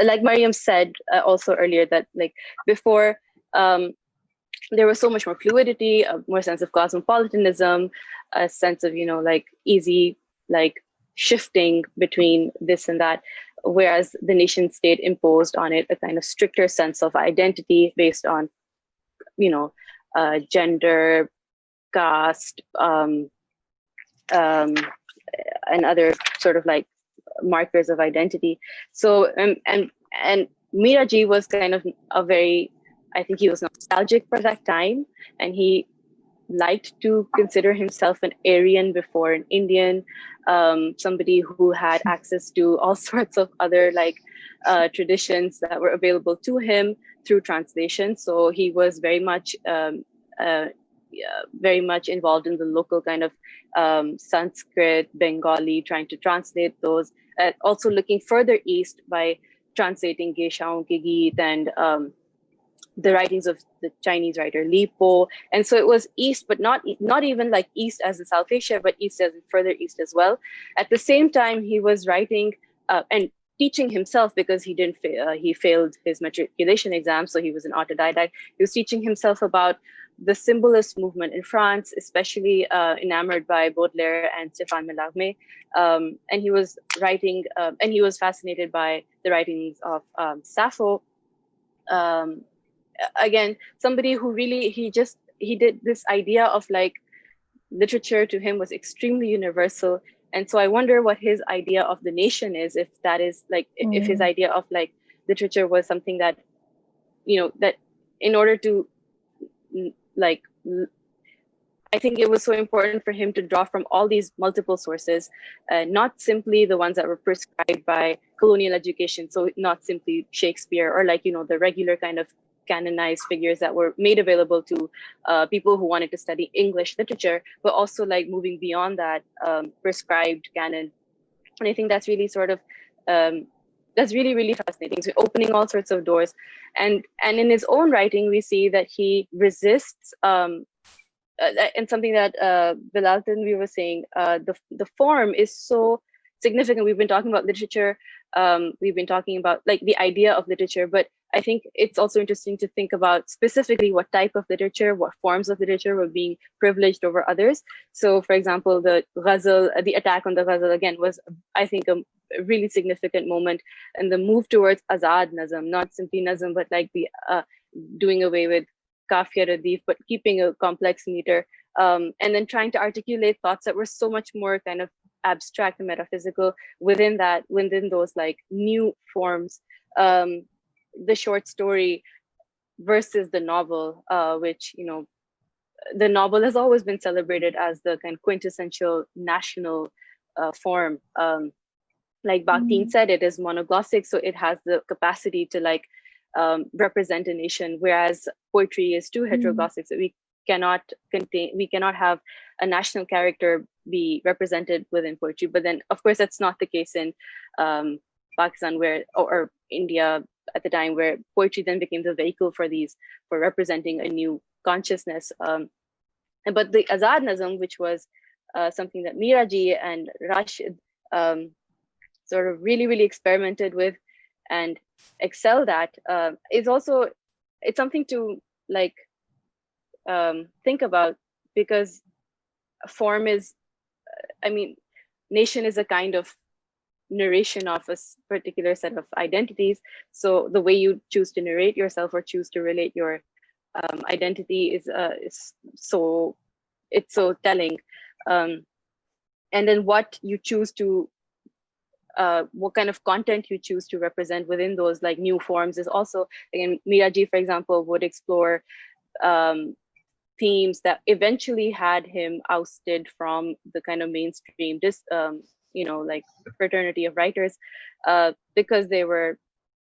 like Mariam said also earlier, that like before there was so much more fluidity, a more sense of cosmopolitanism, a sense of, like easy, like shifting between this and that, whereas the nation state imposed on it a kind of stricter sense of identity based on, gender, caste, and other sort of like markers of identity. So and Miraji was kind of I think he was nostalgic for that time, and he liked to consider himself an Aryan before an Indian, somebody who had access to all sorts of other like traditions that were available to him through translation. So he was very much involved in the local kind of Sanskrit, Bengali, trying to translate those. Also looking further east by translating Geshaon ke Geet and the writings of the Chinese writer Li Po. And so it was east, but not even like east as in South Asia, but east as in further east as well. At the same time, he was writing and teaching himself, because he didn't he failed his matriculation exam, so he was an autodidact. He was teaching himself about the symbolist movement in France, especially enamored by Baudelaire and Stéphane Mallarmé. And he was writing, and he was fascinated by the writings of Sappho. Again, somebody who really, he did this idea of like literature to him was extremely universal. And so I wonder what his idea of the nation is, if that is like, if his idea of like literature was something that, that in order to like, I think it was so important for him to draw from all these multiple sources, not simply the ones that were prescribed by colonial education. So not simply Shakespeare or like, the regular kind of canonized figures that were made available to people who wanted to study English literature, but also like moving beyond that prescribed canon. And I think that's really sort of, that's really, really fascinating. So opening all sorts of doors. And in his own writing, we see that he resists, and something that Bilal Tanvi was saying, the form is so significant. We've been talking about literature. We've been talking about like the idea of literature, but I think it's also interesting to think about specifically what type of literature, what forms of literature were being privileged over others. So for example, the ghazal, the attack on the ghazal again was, I think, a really significant moment, and the move towards Azad Nazm, not simply Nazm, but like the doing away with Kafiya Radif, but keeping a complex meter, and then trying to articulate thoughts that were so much more kind of abstract and metaphysical within those like new forms. The short story versus the novel, which, the novel has always been celebrated as the kind of quintessential national form. Like Bakhtin said, it is monoglossic, so it has the capacity to like represent a nation, whereas poetry is too heteroglossic, so we cannot have a national character be represented within poetry. But then of course that's not the case in Pakistan, or India at the time, where poetry then became the vehicle for representing a new consciousness. But the Azad Nazm, which was something that Miraji and Rashid sort of really experimented with and excelled at, it's something to like think about, because form is, nation is a kind of narration of a particular set of identities. So the way you choose to narrate yourself or choose to relate your identity is so telling. And then what you choose to what kind of content you choose to represent within those like new forms is also, again, Miraji, for example, would explore themes that eventually had him ousted from the kind of mainstream like fraternity of writers, because they were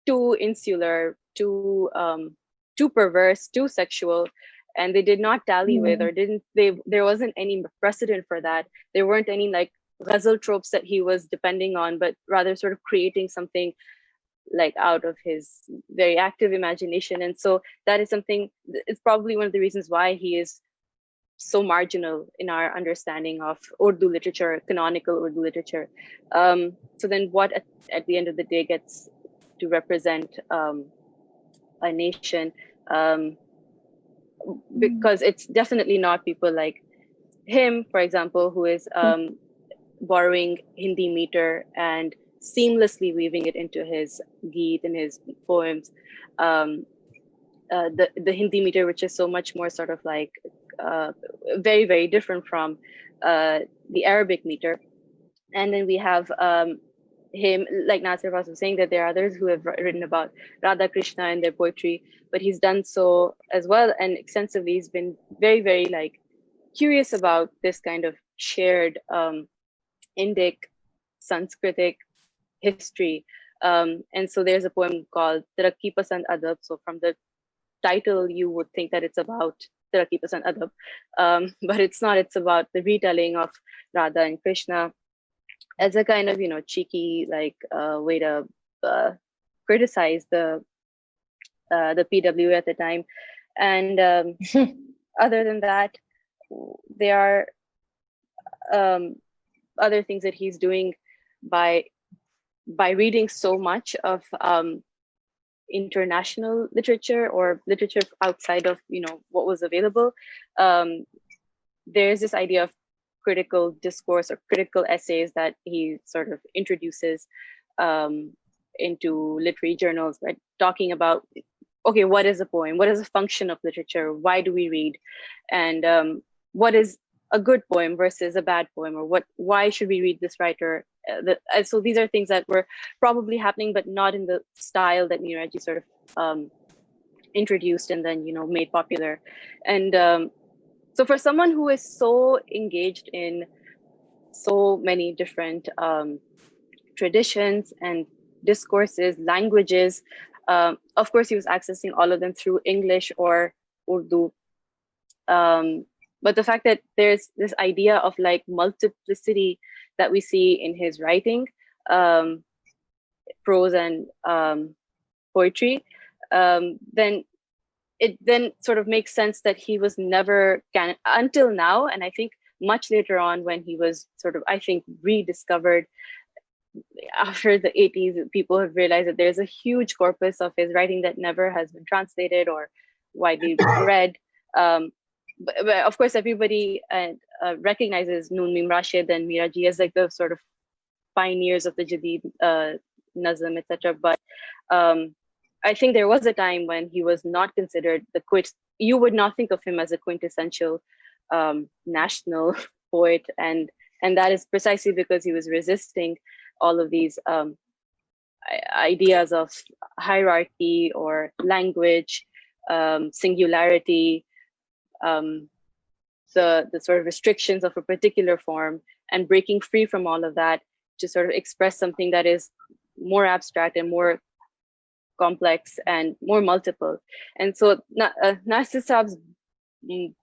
too insular, too perverse, too sexual, and they did not tally with, or there wasn't any precedent for that. There weren't any like ghazal tropes that he was depending on, but rather sort of creating something like out of his very active imagination. And so that is something, it's probably one of the reasons why he is so marginal in our understanding of Urdu literature, canonical Urdu literature. So then what at the end of the day gets to represent a nation, because it's definitely not people like him, for example, who is borrowing Hindi meter and seamlessly weaving it into his Geet and his poems. The Hindi meter, which is so much more sort of like very different from the Arabic meter. And then we have him, like Nasir was saying, that there are others who have written about Radha Krishna and their poetry, but he's done so as well and extensively. He's been very like curious about this kind of shared Indic Sanskritic history. And so there's a poem called Tarakki Pasand Adab. So from the title, you would think that it's about Tarakki Pasand Adab, but it's not. It's about the retelling of Radha and Krishna as a kind of, cheeky like way to criticize the PW at the time. And other than that, there are other things that he's doing by reading so much of international literature or literature outside of what was available. There's this idea of critical discourse or critical essays that he sort of introduces into literary journals by talking about, okay, what is a poem? What is a function of literature? Why do we read? And what is a good poem versus a bad poem, or why should we read this writer? So these are things that were probably happening, but not in the style that Miraji sort of introduced and then made popular. And so for someone who is so engaged in so many different traditions and discourses, languages, of course he was accessing all of them through English or Urdu. But the fact that there's this idea of like multiplicity that we see in his writing, prose and poetry, then it then sort of makes sense that he was never until now, and I think much later on when he was sort of, I think, rediscovered after the 80s, people have realized that there's a huge corpus of his writing that never has been translated or widely read. But of course, everybody recognizes Noon Mim Rashid and Miraji as like the sort of pioneers of the Jadid Nazm, etc. But I think there was a time when he was not considered you would not think of him as a quintessential national poet, and that is precisely because he was resisting all of these ideas of hierarchy or language, singularity, the sort of restrictions of a particular form, and breaking free from all of that to sort of express something that is more abstract and more complex and more multiple. And so Nasir Saab's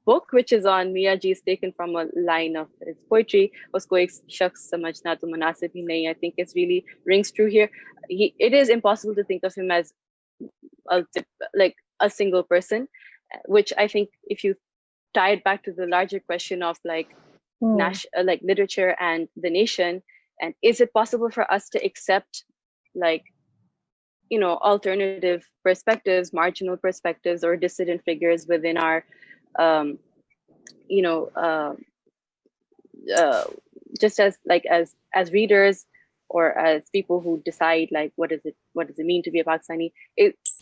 book, which is on Mira Ji, is taken from a line of his poetry. Usko ek shakhs samajhna to munasib hi nahi. I think it's really rings true here. It is impossible to think of him as like a single person, which I think if you tie it back to the larger question of like like literature and the nation, and is it possible for us to accept like, you know, alternative perspectives, marginal perspectives, or dissident figures within our you know, just as like as readers or as people who decide like what does it mean to be a Pakistani,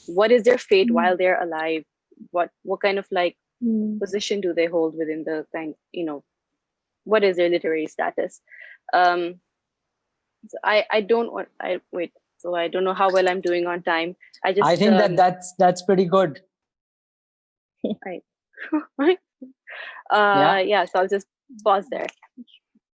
what is their fate while they're alive, what kind of like position do they hold within the kind, you know, what is their literary status? So I don't know how well I'm doing on time. I think that's pretty good. Right. Yeah, so I'll just pause there.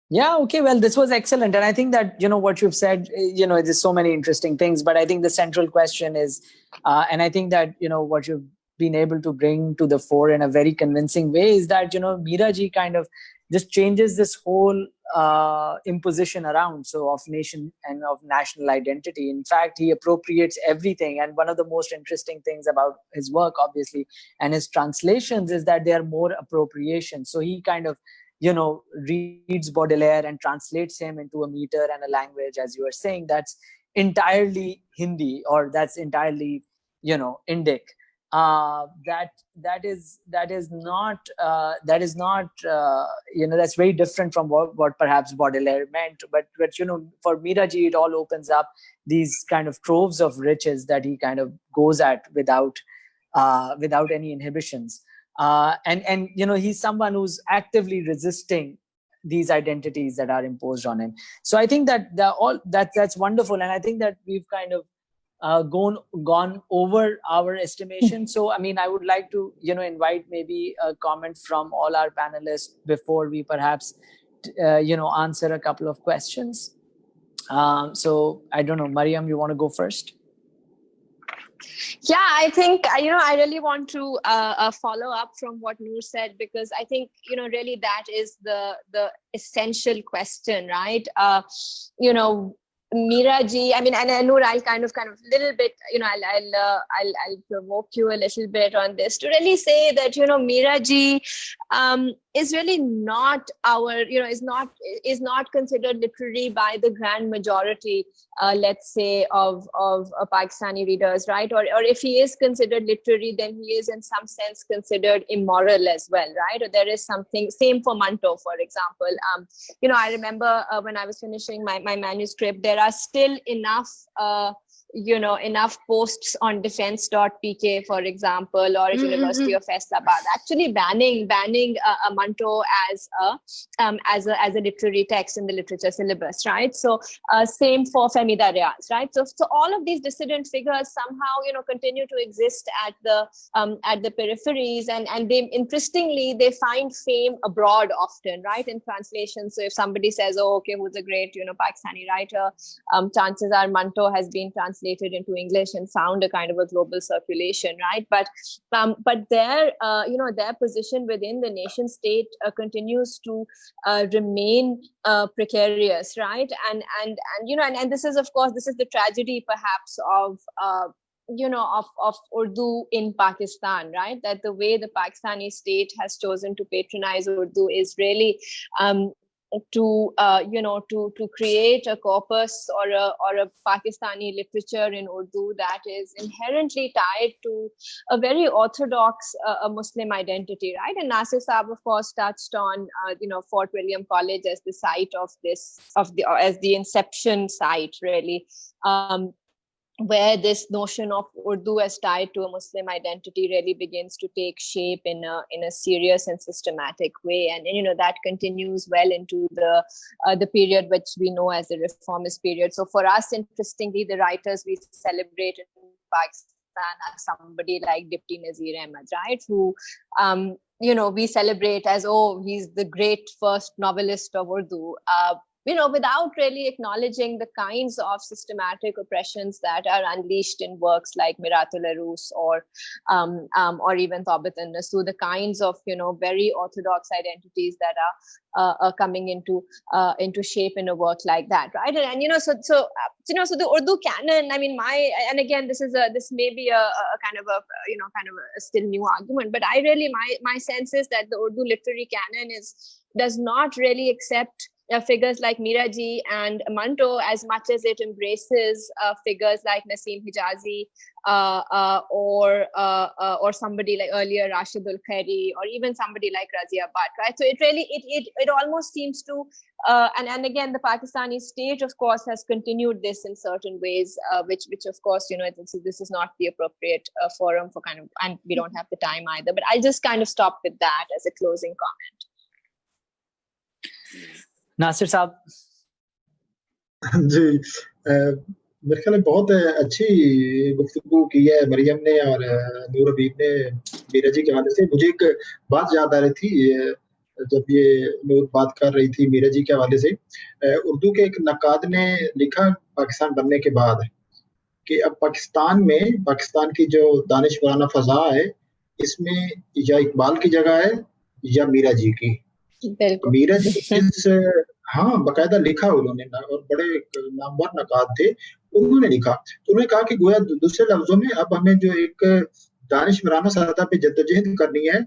Yeah, okay, well, this was excellent. And I think that, you know, what you've said, you know, there's so many interesting things, but I think the central question is, and I think that, you know, what you've been able to bring to the fore in a very convincing way is that, you know, Mira Ji kind of just changes this whole imposition around, so of nation and of national identity. In fact, he appropriates everything. And one of the most interesting things about his work, obviously, and his translations is that they are more appropriation. So he kind of, you know, reads Baudelaire and translates him into a meter and a language, as you were saying, that's entirely Hindi, or that's entirely, you know, Indic. That is not you know, that's very different from what perhaps Baudelaire meant. But you know, for Mira Ji, it all opens up these kind of troves of riches that he kind of goes at without any inhibitions. And you know, he's someone who's actively resisting these identities that are imposed on him. So I think that that's wonderful, and I think that we've kind of gone over our estimation. So I mean, I would like to, you know, invite maybe a comment from all our panelists before we perhaps you know, answer a couple of questions. So I don't know, Mariam, you want to go first? Yeah, I think, you know, I really want to follow up from what Noor said, because I think, you know, really that is the essential question, right? You know, Mira Ji, I mean, and Noor, I'll kind of little bit, you know, I'll provoke you a little bit on this to really say that, you know, Mira Ji is really not our, you know, is not considered literary by the grand majority, let's say, of Pakistani readers, right? Or if he is considered literary, then he is in some sense considered immoral as well, right? Or there is something, same for Manto, for example. You know, I remember when I was finishing my manuscript, there are still enough you know, enough posts on defense.pk, for example, or University of Faisalabad, actually banning Manto as a literary text in the literature syllabus, right? So same for Fahmida Riaz, right? So all of these dissident figures somehow, you know, continue to exist at the peripheries, and they, interestingly, they find fame abroad often, right? In translation. So if somebody says, oh, okay, who's a great, you know, Pakistani writer, chances are Manto has been translated into English and found a kind of a global circulation, right? But their you know, their position within the nation state continues to remain precarious, right? And you know, and this is, of course, this is the tragedy perhaps of you know, of Urdu in Pakistan, right? That the way the Pakistani state has chosen to patronize Urdu is really to you know, to create a corpus or a Pakistani literature in Urdu that is inherently tied to a very orthodox Muslim identity, right? And Nasir Saab, of course, touched on you know, Fort William College as the site of this, as the inception site, really. Where this notion of Urdu as tied to a Muslim identity really begins to take shape in a serious and systematic way, and you know, that continues well into the period which we know as the reformist period. So for us, interestingly, the writers we celebrate in Pakistan are somebody like Dipti Nazir Ahmad, right? Who you know, we celebrate as, oh, he's the great first novelist of Urdu. without really acknowledging the kinds of systematic oppressions that are unleashed in works like Miratul Arus or even Tawbat an-Nasu, the kinds of, very orthodox identities that are coming into shape in a work like that, right? And so the Urdu canon, I mean, and again, this may be a kind of a still new argument, but my sense is that the Urdu literary canon does not really accept figures like Mira Ji and Manto as much as it embraces figures like Naseem Hijazi or somebody like earlier Rashidul Khairi, or even somebody like Razia Bhatt, right? So it almost seems to and again, the Pakistani state, of course, has continued this in certain ways, which of course, this is not the appropriate forum for and we don't have the time either. But I'll just kind of stop with that as a closing comment. Nasir Sahab ji, मेरे ख्याल में बहुत अच्छी गुफ्तगू की है मरियम ने और नूर हबीब ने मीरा जी के हवाले से। मुझे एक बात याद आ रही थी जब ये नूर बात कर रही थी मीरा जी के हवाले से। उर्दू के एक नकाद ने लिखा पाकिस्तान बनने के बाद कि अब पाकिस्तान की जो दानिशवराना फजा है, इसमें या इकबाल की जगह है या मीरा जी की। मीरा जी बाकायदा लिखा उन्होंने, और बड़े नामवर नकाद थे, उन्होंने लिखा। तो उन्होंने कहा कि गोया दूसरे लफ्जों में अब हमें जो एक दानिशवराना सतह पे जद्दोजहद करनी है,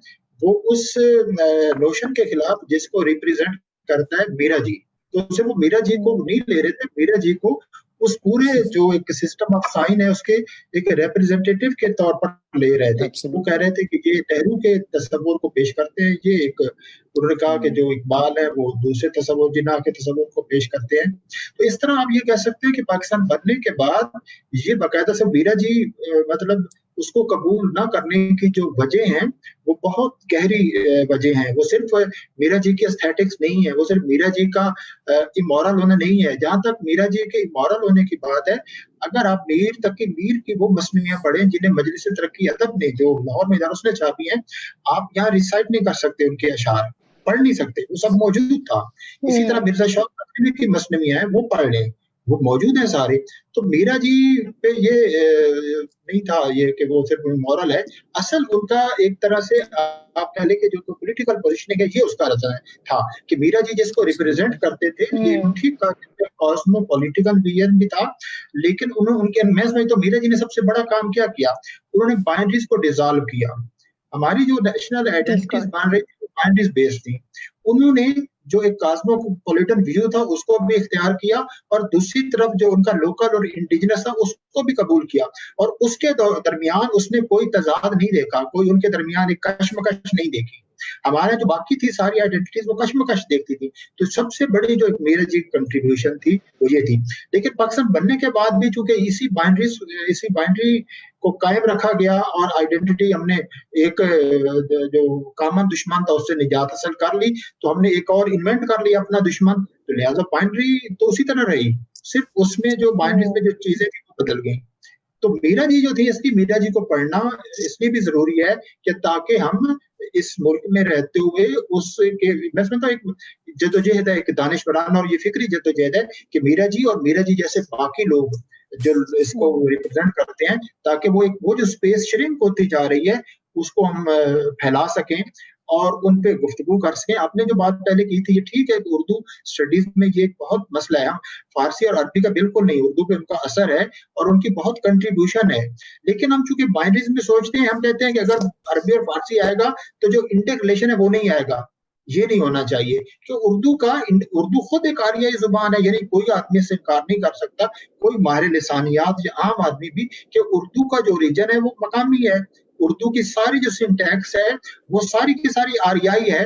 वो उस नोशन के खिलाफ जिसको रिप्रेजेंट करता है मीरा जी। तो उसे वो मीरा जी को नहीं ले रहे थे, मीरा जी को उस पूरे जो एक सिस्टम ऑफ साइन है उसके एक रिप्रेजेंटेटिव के तौर पर ले रहे थे। वो कह रहे थे कि ये नेहरू के तस्वुर को पेश करते हैं, ये एक, उन्होंने कहा कि जो इकबाल है वो दूसरे तस्वुर जिन्ना के तस्वुर को पेश करते हैं। तो इस तरह आप ये कह सकते हैं कि पाकिस्तान बनने के बाद ये बाकायदा से मीरा जी मतलब उसको कबूल ना करने की जो वजह हैं वो बहुत गहरी वजह हैं। वो सिर्फ मीरा जी की एस्थेटिक्स नहीं है, वो सिर्फ मीरा जी का इमोरल होना नहीं है। जहां तक मीरा जी के इमोरल होने की बात है, अगर आप मीर की वो मसनवियां पढ़ें जिन्हें मजलिस तरक्की अदब ने, जो लाहौर में उसने छापी हैं, आप यहाँ रिसाइट नहीं कर सकते, उनके अशार पढ़ नहीं सकते, वो सब मौजूद था। इसी तरह मिर्जा शौकत नदवी की मसनवियां हैं, वो पढ़ लें, वो मौजूद है सारे। तो मीरा जी पे ये नहीं था ये कि वो सिर्फ मॉरल है, असल उनका एक तरह से आप कह लें कि जो पॉलिटिकल पोजीशनिंग है ये उसका रचा था कि मीरा जी जिसको रिप्रेजेंट करते थे, ये ठीक कॉस्मोपॉलिटिकल विजन भी था। लेकिन उनके मैं समझता हूं मीरा जी ने सबसे बड़ा काम क्या किया, उन्होंने बाइंड्रीज को डिसॉल्व किया। हमारी जो नेशनल आइडेंटिटीज बन रही थी बाइंड्रीज बेस्ड थी, उन्होंने जो एक कॉस्मोपॉलिटन व्यू था उसको भी इख्तियार किया, और दूसरी तरफ जो उनका लोकल और इंडिजिनस था उसको भी कबूल किया, और उसके दरमियान उसने कोई तजाद नहीं देखा, कोई उनके दरमियान एक कशमकश नहीं देखी। हमारे जो बाकी थी सारी आइडेंटिटीज वो कशमकश देखती थी। तो सबसे बड़ी जो एक मीरा जी कंट्रीब्यूशन थी वो ये थी। लेकिन पाकिस्तान बनने के बाद भी चूंकि इसी बाइंड्री को कायम रखा गया और आइडेंटिटी हमने एक जो कॉमन दुश्मन था उससे निजात हासिल कर ली, तो हमने एक और इन्वेंट कर लिया अपना दुश्मन। तो लिहाजा बाइंड्री तो उसी तरह रही, सिर्फ उसमें जो बाइंड्री में जो चीजें थी वो बदल गई। तो मीरा जी जो थी, इसलिए मीरा जी को पढ़ना इसलिए भी जरूरी है कि ताकि हम इस मुल्क में रहते हुए उसके, मैं समझता हूं एक जद्दोजहद है, एक दानिशवराना और ये फिक्री जद्दोजहद है कि मीरा जी जैसे बाकी लोग जो इसको रिप्रेजेंट करते हैं, ताकि वो जो स्पेस श्रिंक होती जा रही है उसको हम फैला सकें और उन पे गुफ्तगू कर सकें। आपने जो बात पहले की थी ये ठीक है, उर्दू स्टडीज में ये एक बहुत मसला है। हम फारसी और अरबी का बिल्कुल नहीं, उर्दू पे उनका असर है और उनकी बहुत कंट्रीब्यूशन है। लेकिन हम चूंकि बाइंड्रीज में सोचते हैं, हम कहते हैं कि अगर अरबी और फारसी आएगा तो जो इंटर रिलेशन है वो नहीं आएगा। ये नहीं होना चाहिए कि उर्दू खुद एक आरियाई जुबान है, यानी कोई आदमी से इनकार नहीं कर सकता, कोई माहिर लिसानियात या आम आदमी भी, कि उर्दू का जो ओरिजिन है वो मकामी है। उर्दू की सारी जो सिंटैक्स है वो सारी की सारी आरियाई है।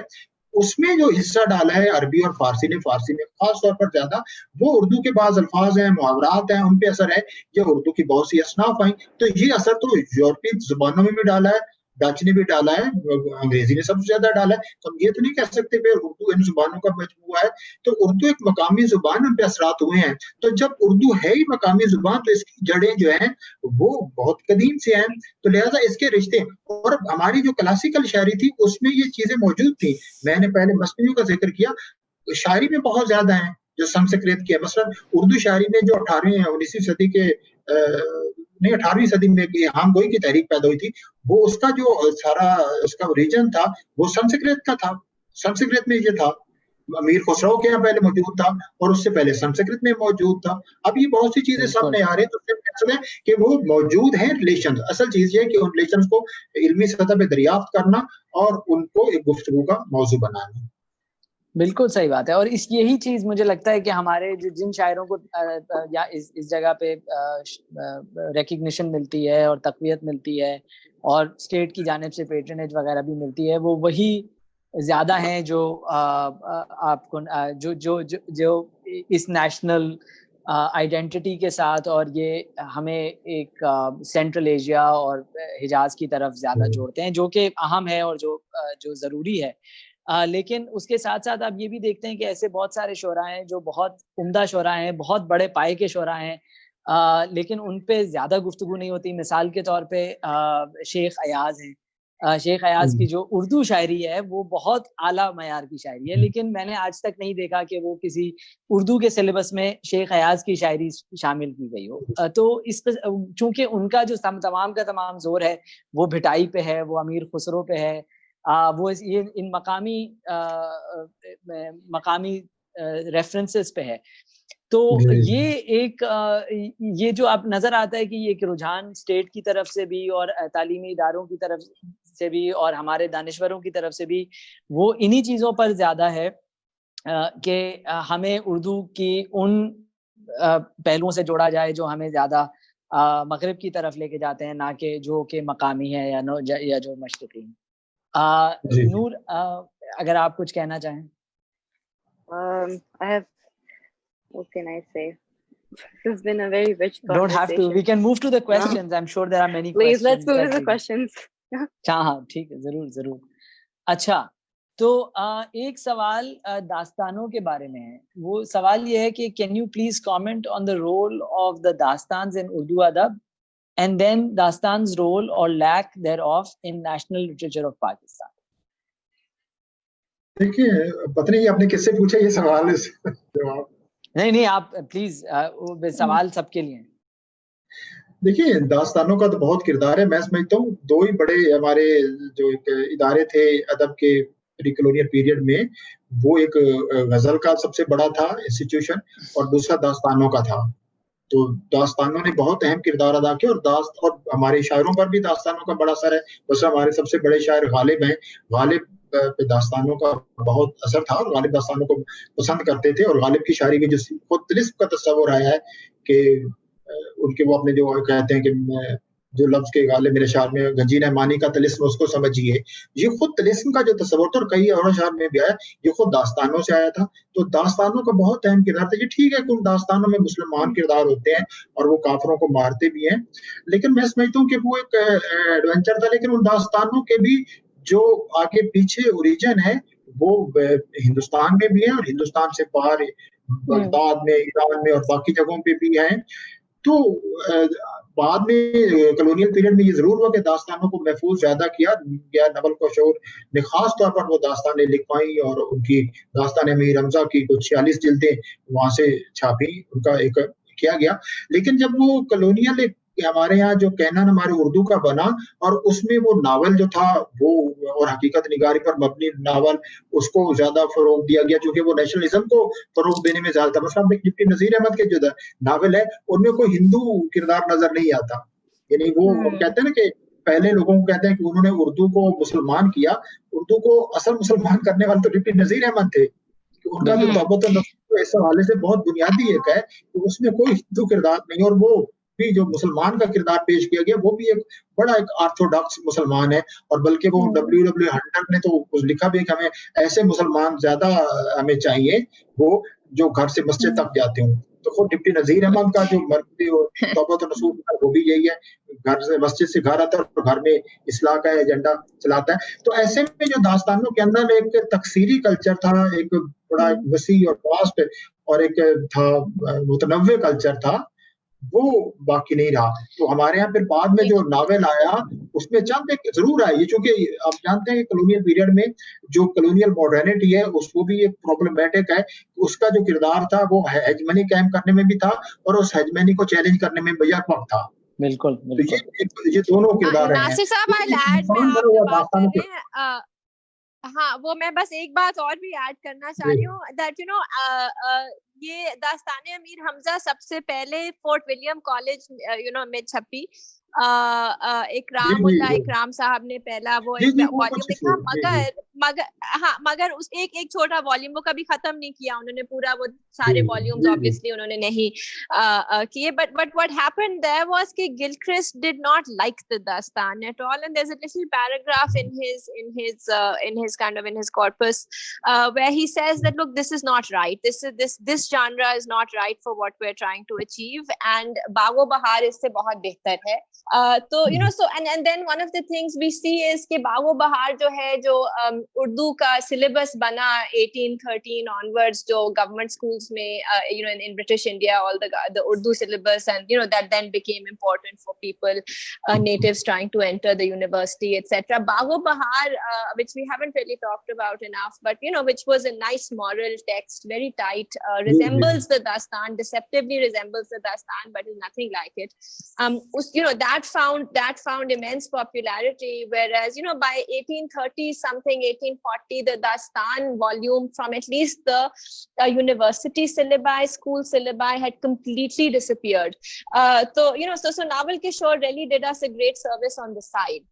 उसमें जो हिस्सा डाला है अरबी और फारसी ने खास तौर पर ज्यादा, वो उर्दू के बाज़ अल्फाज हैं, मुहावरात हैं, उन पे असर है। ये उर्दू की बहुत सी असनाफ आई, तो ये असर तो यूरोपीय जुबानों में भी डाला है, डच ने भी डाला है, अंग्रेजी ने सबसे ज्यादा डाला है। तो हम ये तो नहीं कह सकते कि उर्दू इन जुबानों का मजमूआ है। तो उर्दू एक मकामी जुबान, उन पे असरात हुए हैं। तो जब उर्दू है ही मकामी जुबान, तो इसकी जड़ें जो हैं वो बहुत कदीम से हैं, तो लिहाजा इसके रिश्ते, और हमारी जो क्लासिकल शायरी थी उसमें ये चीजें मौजूद थी। मैंने पहले मसनवियों का जिक्र किया, शायरी में बहुत ज्यादा है, जो संस्कृत की है. मसलन उर्दू शायरी में जो 18वीं 19वीं सदी के नहीं 18वीं सदी में हाम गोई की तहरीक पैदा हुई थी, वो उसका जो सारा उसका रीजन था वो संस्कृत का था. संस्कृत में ये था, अमीर खुसरो के यहाँ पहले मौजूद था और उससे पहले संस्कृत में मौजूद था. अब ये बहुत सी चीजें सामने आ रही हैं, तो सिर्फ है कि वो मौजूद हैं रिलेशन. असल चीज ये है कि उन रिलेशन को इल्मी सतह पे दरियाफ्त करना और उनको एक गुफ्तगू का मौजू बनाना. बिल्कुल सही बात है. और इस यही चीज मुझे लगता है कि हमारे जिन शायरों को या इस जगह पे रिकग्निशन मिलती है और तक़वियत मिलती है और स्टेट की जानिब से पेट्रनेज वगैरह भी मिलती है, वो वही ज्यादा हैं जो आपको जो जो जो जो इस नेशनल आइडेंटिटी के साथ और ये हमें एक सेंट्रल एशिया और हिजाज की तरफ ज्यादा जोड़ते हैं, जो कि अहम है और जो जरूरी है. लेकिन उसके साथ साथ आप ये भी देखते हैं कि ऐसे बहुत सारे शोरा हैं जो बहुत उम्दा शोरा हैं, बहुत बड़े पाए के शोरा हैं, लेकिन उन पे ज्यादा गुफ्तगू नहीं होती. मिसाल के तौर पे शेख अयाज हैं. शेख अयाज की जो उर्दू शायरी है वो बहुत आला मयार की शायरी है, लेकिन मैंने आज तक नहीं देखा कि वो किसी उर्दू के सिलेबस में शेख अयाज की शायरी शामिल की गई हो. तो इस चूंकि उनका जो तमाम का तमाम जोर है वो भिटाई पे है, वो अमीर खुसरो पे है, वो ये इन मकामी रेफरेंसेस पे है. तो ये एक ये जो आप नजर आता है कि ये एक रुझान स्टेट की तरफ से भी और तालीमी इदारों की तरफ से भी और हमारे दानिश्वरों की तरफ से भी वो इन्हीं चीज़ों पर ज़्यादा है कि हमें उर्दू की उन पहलुओं से जोड़ा जाए जो हमें ज़्यादा मगरिब की तरफ लेके जाते हैं, ना कि जो कि मकामी है या जो मशरिकी. नूर, अगर आप कुछ कहना चाहें. What can I say? This has been a very rich conversation. Don't have to. We can move to the questions. No. I'm sure there are many Please, questions. let's move to the questions. हाँ, ठीक है, जरूर. अच्छा, तो एक सवाल दास्तानों के बारे में है. वो सवाल ये है कि can you please comment on the role of the dastans in Urdu adab and then dastan's role or lack thereof in national literature of Pakistan? देखिए, पता नहीं आपने किससे पूछा ये सवाल. जवाब नहीं, आप प्लीज, सवाल सबके लिए. देखिए, दास्तानों का तो बहुत किरदार है. मैं समझता हूँ दो ही बड़े हमारे जो एक इदारे थे अदब के प्री कॉलोनियल पीरियड में, वो एक गजल का सबसे बड़ा था इंस्टीट्यूशन और दूसरा दास्तानों का था. तो दास्तानों ने बहुत अहम किरदार अदा किया और हमारे शायरों पर भी दास्तानों का बड़ा असर है. वैसे हमारे सबसे बड़े शायर गालिब हैं. गालिब पे दास्तानों का बहुत असर था और गालिब दास्तानों को पसंद करते थे. और गालिब की शायरी में जो खुद तिलिस्म का तस्वर आया है कि उनके वो अपने जो कहते हैं कि जो लफ्ज के गालिब मेरे शायर में गंजीना मानी का तिलिस्म उसको समझिए, ये खुद तिलिस्म का जो तस्वर था और कई और शायर में भी आया, ये खुद दास्तानों से आया था. तो दास्तानों का बहुत अहम किरदार था. ये ठीक है कि उन दास्तानों में मुसलमान किरदार होते हैं और वो काफरों को मारते भी हैं, लेकिन मैं समझता हूँ कि वो एक एडवेंचर था. लेकिन उन दास्तानों के भी जो आगे पीछे ओरिजिन है वो हिंदुस्तान में भी है और हिंदुस्तान से बाहर बगदाद में, ईरान में और बाकी जगहों पे भी है. तो बाद में कॉलोनियल पीरियड में ये जरूर हुआ कि दास्तानों को महफूज ज्यादा किया गया. नवल कशोर ने खास तौर पर वो दास्तानें लिखवाई और उनकी दास्तान मीर हमजा की कुछ 46 जिल्दें वहां से छापी, उनका एक किया गया. लेकिन जब वो कॉलोनियल हमारे यहाँ जो कैनन हमारे उर्दू का बना और उसमें वो नावल जो था वो और हकीकत निगारी पर मबनी नावल, उसको ज्यादा फरोग दिया गया क्योंकि वो नेशनलिज्म को फरोग देने में ज्यादा था. मतलब डिप्टी नजीर अहमद के जो नावल है उनमें कोई हिंदू किरदार नजर नहीं आता. यानी वो कहते हैं ना कि पहले लोगों को कहते हैं कि उन्होंने उर्दू को मुसलमान किया. उर्दू को असल मुसलमान करने वाले तो डिप्टी नजीर अहमद थे. उनका जो तौबत इस हवाले से बहुत बुनियादी एक है कि उसमें कोई हिंदू किरदार नहीं. और वो भी जो मुसलमान का किरदार पेश किया गया वो भी एक बड़ा एक ऑर्थोडॉक्स मुसलमान है. और बल्कि वो W.W. हंटर ने तो कुछ लिखा भी कि हमें ऐसे मुसलमान ज्यादा हमें चाहिए वो जो घर से मस्जिद तक जाते हों. तो खुद डिप्टी नजीर अहमद का जो मर्दी और तौबत नसूब वो भी यही है, घर से मस्जिद से घर आता है और घर में इस्लाह का एजेंडा चलाता है. तो ऐसे में जो दास्तानों के अंदर एक तकसीरी कल्चर था, एक बड़ा वसी और वास्ट और एक था मुतनव्वे कल्चर था, वो बाकी नहीं रहा. तो हमारे यहाँ फिर बाद में जो नावल आया اس میں چند ایک ضرور آئی, چونکہ آپ جانتے ہیں کہ کلونیل پیریڈ میں جو کلونیل ماڈرنٹی ہے اس کو بھی ایک پرابلمٹک ہے. اس کا جو کردار تھا وہ ہیجمنی قائم کرنے میں بھی تھا اور اس ہیجمنی کو چیلنج کرنے میں بھی وقت تھا. بالکل یہ دونوں کردار ہیں. ناصر صاحب ہاں وہ میں بس ایک بات اور بھی ایڈ کرنا چاہ رہی ہوں دیٹ یو نو یہ داستان امیر حمزہ سب سے پہلے Fort William College you know میں چھپی. اکرام اللہ اکرام صاحب نے پہلا وہ والیوم لکھا, مگر اس ایک چھوٹا والیوم وہ کبھی ختم نہیں کیا انہوں نے پورا, وہ سارے والیومز obviously انہوں نے نہیں کیے. but what happened there was کہ Gilchrist did not like the dastan at all, and there's a little paragraph in his corpus where he says that look, this is not right, this genre is not right for what we're trying to achieve, and Bagh o Bahar اس سے بہت بہتر ہے. تو you know so and then one of the things we see is کہ باغ و بہار جو ہے جو اردو کا سلیبس بنا 1813 onwards جو گورنمنٹ schools میں you know in British India all the Urdu syllabus, and you know that then became important for people natives trying to enter the university etc. Bagh o Bahar which we haven't really talked about enough, but you know which was a nice moral text, very tight, resembles the dastan, deceptively resembles the dastan but is nothing like it. You know that found immense popularity, whereas you know by 1830 something 1840 the dastan volume from at least the university syllabi, school syllabi had completely disappeared. So you know so Naval Kishore really did us a great service on the side.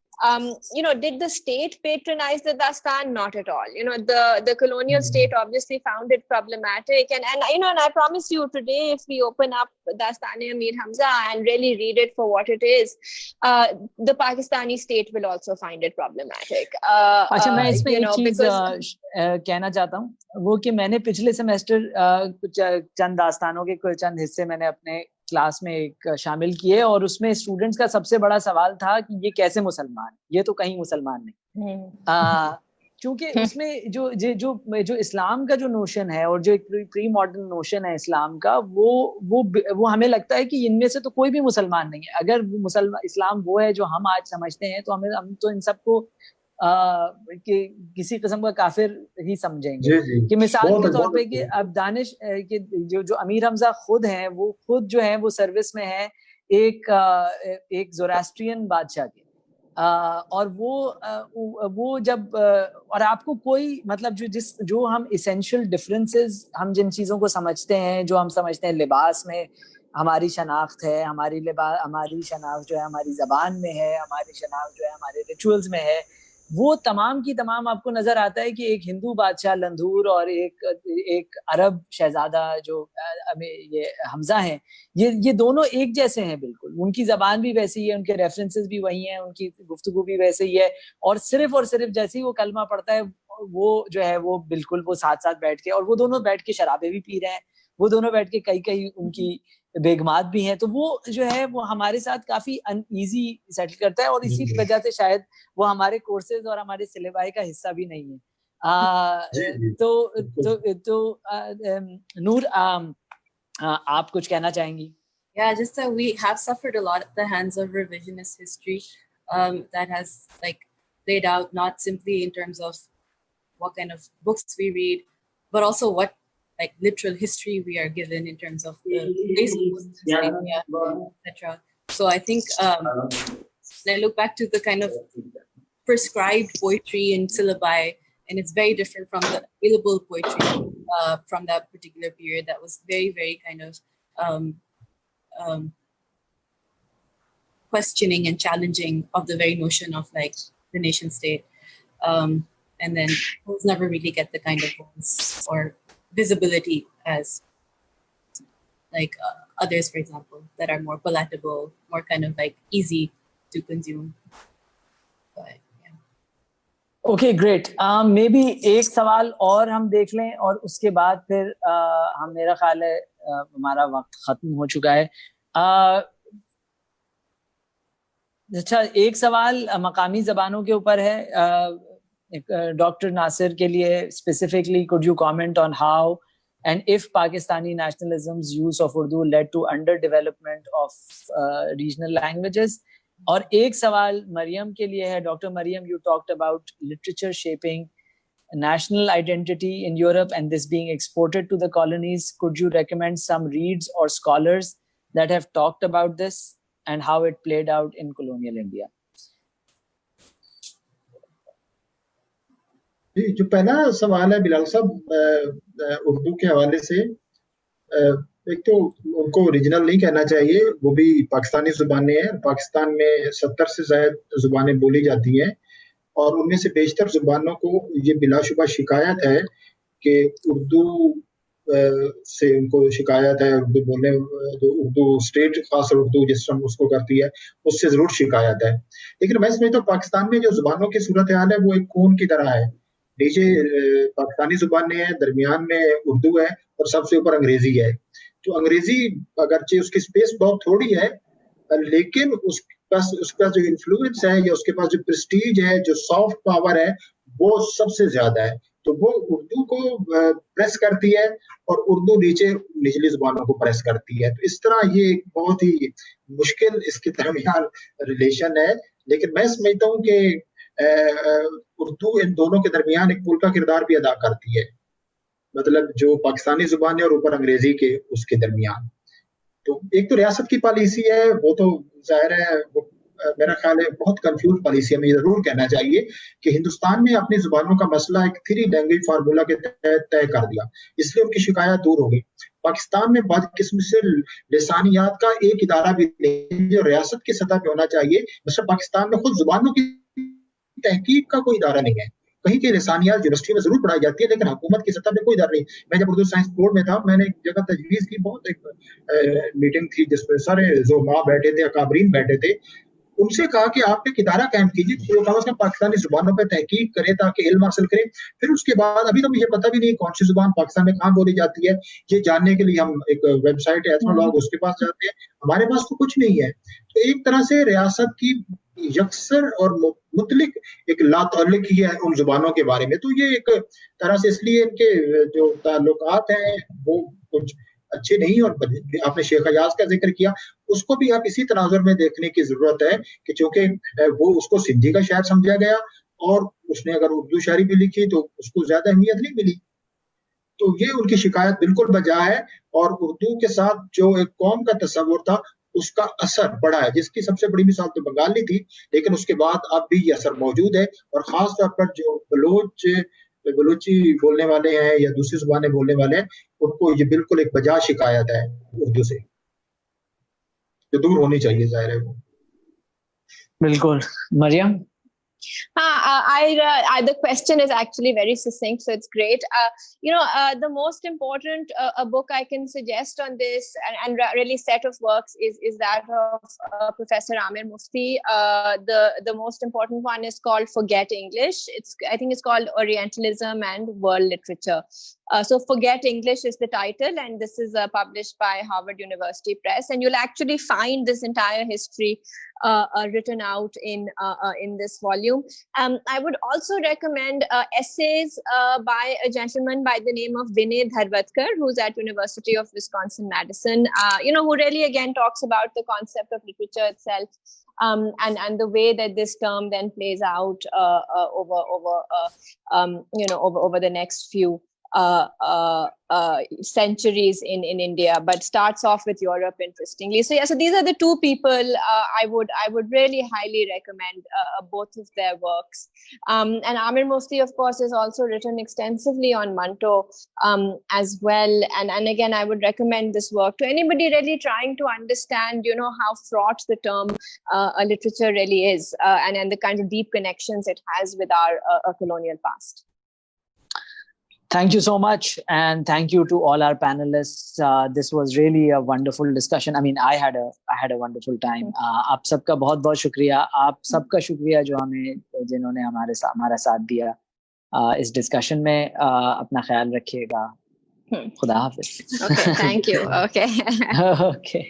You know, did the state patronize the dastan? Not at all. You know, the colonial state obviously found it problematic, and you know, and I promise you today, if we open up Dastan-e-Amir Hamza and really read it for what it is, the Pakistani state will also find it problematic. اچھا میں اس میں ایک چیز کہنا چاہتا ہوں, وہ کہ میں نے پچھلے سیمسٹر کچھ چند داستانوں کے چند حصے میں نے اپنے کلاس میں ایک شامل کیے, اور اس میں اسٹوڈنٹس کا سب سے بڑا سوال تھا کہ یہ کیسے مسلمان, یہ تو کہیں مسلمان نہیں. کیونکہ اس میں جو اسلام کا جو نوشن ہے اور جو ایک پری ماڈرن نوشن ہے اسلام کا, وہ ہمیں لگتا ہے کہ ان میں سے تو کوئی بھی مسلمان نہیں ہے. اگر اسلام وہ ہے جو ہم آج سمجھتے ہیں تو ہم تو ان سب کو کہ کسی قسم کا کافر ہی سمجھیں گے. کہ مثال کے طور پہ کہ اب دانش کہ جو امیر حمزہ خود ہیں, وہ خود جو ہیں وہ سروس میں ہیں ایک زوراسٹرین بادشاہ کے, اور وہ جب اور آپ کو کوئی مطلب جو ہم اسینشیل ڈفرینسز ہم جن چیزوں کو سمجھتے ہیں, جو ہم سمجھتے ہیں لباس میں ہماری شناخت ہے, ہماری شناخت جو ہے ہماری زبان میں ہے, ہماری شناخت جو ہے ہمارے ریچولز میں ہے, وہ تمام کی تمام آپ کو نظر آتا ہے کہ ایک ہندو بادشاہ لندھور اور ایک عرب شہزادہ جو یہ حمزہ ہیں, یہ دونوں ایک جیسے ہیں بالکل. ان کی زبان بھی ویسی ہے, ان کے ریفرنسز بھی وہی ہیں, ان کی گفتگو بھی ویسے ہی ہے, اور صرف جیسے ہی وہ کلمہ پڑھتا ہے وہ جو ہے وہ بالکل وہ ساتھ بیٹھ کے, اور وہ دونوں بیٹھ کے شرابیں بھی پی رہے ہیں, وہ دونوں بیٹھ کے کئی ان کی بیگمات بھی ہیں. تو وہ جو ہے وہ ہمارے ساتھ کافی ان ایزی سیٹل کرتا ہے, اور اسی وجہ سے شاید وہ ہمارے کورسز اور ہمارے سلیبائی کا حصہ بھی نہیں ہے. تو نور آپ کچھ کہنا چاہیں گی؟ Yeah, just that we have suffered a lot at the hands of revisionist history that has like played out not simply in terms of what kind of books we read, but also what like literal history we are given in terms of the etc. So I think when I look back to the kind of prescribed poetry in syllabi, and it's very different from the available poetry from that particular period that was very, very kind of questioning and challenging of the very notion of like the nation state, and then those never really get the kind of voice or visibility as like others, for example, that are more palatable, more kind of like easy to consume. But yeah. Okay, great. Maybe ایک سوال اور ہم دیکھ لیں, اور اس کے بعد پھر ہم میرا خیال ہے ہمارا وقت ختم ہو چکا ہے. اچھا, ایک سوال مقامی زبانوں کے اوپر ہے ڈاکٹر ناصر کے لیے specifically. Could you comment on how and if Pakistani nationalism's use of Urdu led to underdevelopment of regional languages? اور ایک سوال مریم کے لیے ہے. Doctor Maryam, you talked about literature shaping national identity in Europe and this being exported to the colonies. Could you recommend some reads or scholars that have talked about this and how it played out in colonial India? جو پہلا سوال ہے بلال صاحب اردو کے حوالے سے, ایک تو ان کو اوریجنل نہیں کہنا چاہیے, وہ بھی پاکستانی زبانیں ہیں. پاکستان میں 70 سے زائد زبانیں بولی جاتی ہیں اور ان میں سے بیشتر زبانوں کو یہ بلا شبہ شکایت ہے کہ اردو سے ان کو شکایت ہے, اردو بولنے جو اردو اسٹیٹ خاص اردو جس طرح اس کو کرتی ہے اس سے ضرور شکایت ہے. لیکن میں سمجھتا ہوں پاکستان میں جو زبانوں کی صورتحال ہے وہ ایک کون کی طرح ہے. نیچے پاکستانی زبانیں ہیں, درمیان میں اردو ہے اور سب سے اوپر انگریزی ہے. تو انگریزی اگرچہ اس کی اسپیس بہت تھوڑی ہے لیکن اس کا جو انفلوئنس ہے یا اس کے پاس جو پریسٹیج ہے, جو سافٹ پاور ہے وہ سب سے زیادہ ہے. تو وہ اردو کو پریس کرتی ہے اور اردو نچلی زبانوں کو پریس کرتی ہے. تو اس طرح یہ ایک بہت ہی مشکل اس کے درمیان ریلیشن ہے. لیکن میں سمجھتا ہوں کہ اردو ان دونوں کے درمیان ایک پل کا کردار بھی ادا کرتی ہے, مطلب جو پاکستانی زبان ہے اور اوپر انگریزی کے اس کے درمیان. تو ایک تو ریاست کی پالیسی ہے, وہ تو ظاہر ہے وہ میرا خیال ہے بہت کنفیوز پالیسی. ہمیں ضرور کہنا چاہیے کہ ہندوستان نے اپنی زبانوں کا مسئلہ ایک 3 لینگویج فارمولا کے تحت طے کر دیا, اس لیے ان کی شکایت دور ہو گئی. پاکستان میں بعض قسم سے لسانیات کا ایک ادارہ بھی نہیں جو ریاست کی سطح پہ ہونا چاہیے. مثلا پاکستان میں خود زبانوں کی تحقیق کا کوئی ادارہ نہیں ہے. کہیں کہ لسانیات یونیورسٹی میں ضرور پڑھائی جاتی ہے لیکن حکومت کی سطح پہ کوئی ادارہ نہیں. میں جب اردو سائنس بورڈ میں تھا میں نے ایک جگہ تجویز کی, بہت ایک میٹنگ تھی جس میں سارے زعماء بیٹھے تھے, اکابرین بیٹھے تھے. ان سے کہا کہ آپ ایک ادارہ قائم کیجیے جو کم از کم پاکستانی زبانوں پہ تحقیق کرے تاکہ علم حاصل کرے. پھر اس کے بعد ابھی تو مجھے پتہ بھی نہیں کون سی زبان پاکستان میں کہاں بولی جاتی ہے, یہ جاننے کے لیے ہم ایک ویب سائٹ ہے ایتھنولاگ, اس کے پاس جاتے ہیں. ہمارے پاس تو کچھ نہیں ہے. تو ایک طرح سے ریاست کی یکسر اور مطلق ایک لا تعلقی ہے ان زبانوں کے بارے میں. تو یہ ایک طرح سے اس لیے ان کے جو تعلقات ہیں وہ کچھ اچھے نہیں. اور آپ نے شیخ حجاز کا ذکر کیا, اس کو بھی آپ اسی تناظر میں دیکھنے کی ضرورت ہے کہ چونکہ وہ اس کو سندھی کا شاعر سمجھا گیا اور اس نے اگر اردو شاعری بھی لکھی تو اس کو زیادہ اہمیت نہیں ملی. تو یہ ان کی شکایت بالکل بجا ہے. اور اردو کے ساتھ جو ایک قوم کا تصور تھا اس کا اثر بڑا ہے, جس کی سب سے بڑی مثال تو بنگالی تھی, لیکن اس کے بعد اب بھی یہ اثر موجود ہے. اور خاص طور پر جو بلوچی بولنے والے ہیں یا دوسری زبانیں بولنے والے ہیں ان کو یہ بالکل ایک بجا شکایت ہے اردو سے, جو دور ہونی چاہیے. ظاہر ہے وہ بالکل. مریم, the question is actually very succinct, so it's great. The most important book I can suggest on this and really set of works is that of Professor Amir Mufti. The most important one is called Forget English. I think it's called Orientalism and World Literature. So Forget English is the title, and this is published by Harvard University Press, and you'll actually find this entire history written out in this volume. I would also recommend essays by a gentleman by the name of Vinay Dharwatkar, who's at University of Wisconsin-Madison, who really again talks about the concept of literature itself, and the way that this term then plays out over the next few centuries in India, but starts off with Europe interestingly. So these are the two people I would really highly recommend both of their works. And Amir Mufti, of course, has also written extensively on Manto as well. And again, I would recommend this work to anybody really trying to understand, how fraught the term literature really is, and the kind of deep connections it has with our colonial past. Thank you so much, and thank you to all our panelists. This was really a wonderful discussion. I mean, I had a wonderful time. آپ سب کا بہت بہت شکریہ. آپ سب کا شکریہ جنہوں نے ہمارا ساتھ دیا اس ڈسکشن میں. اپنا خیال رکھیے گا. خدا حافظ. Okay, thank you. Okay. Okay.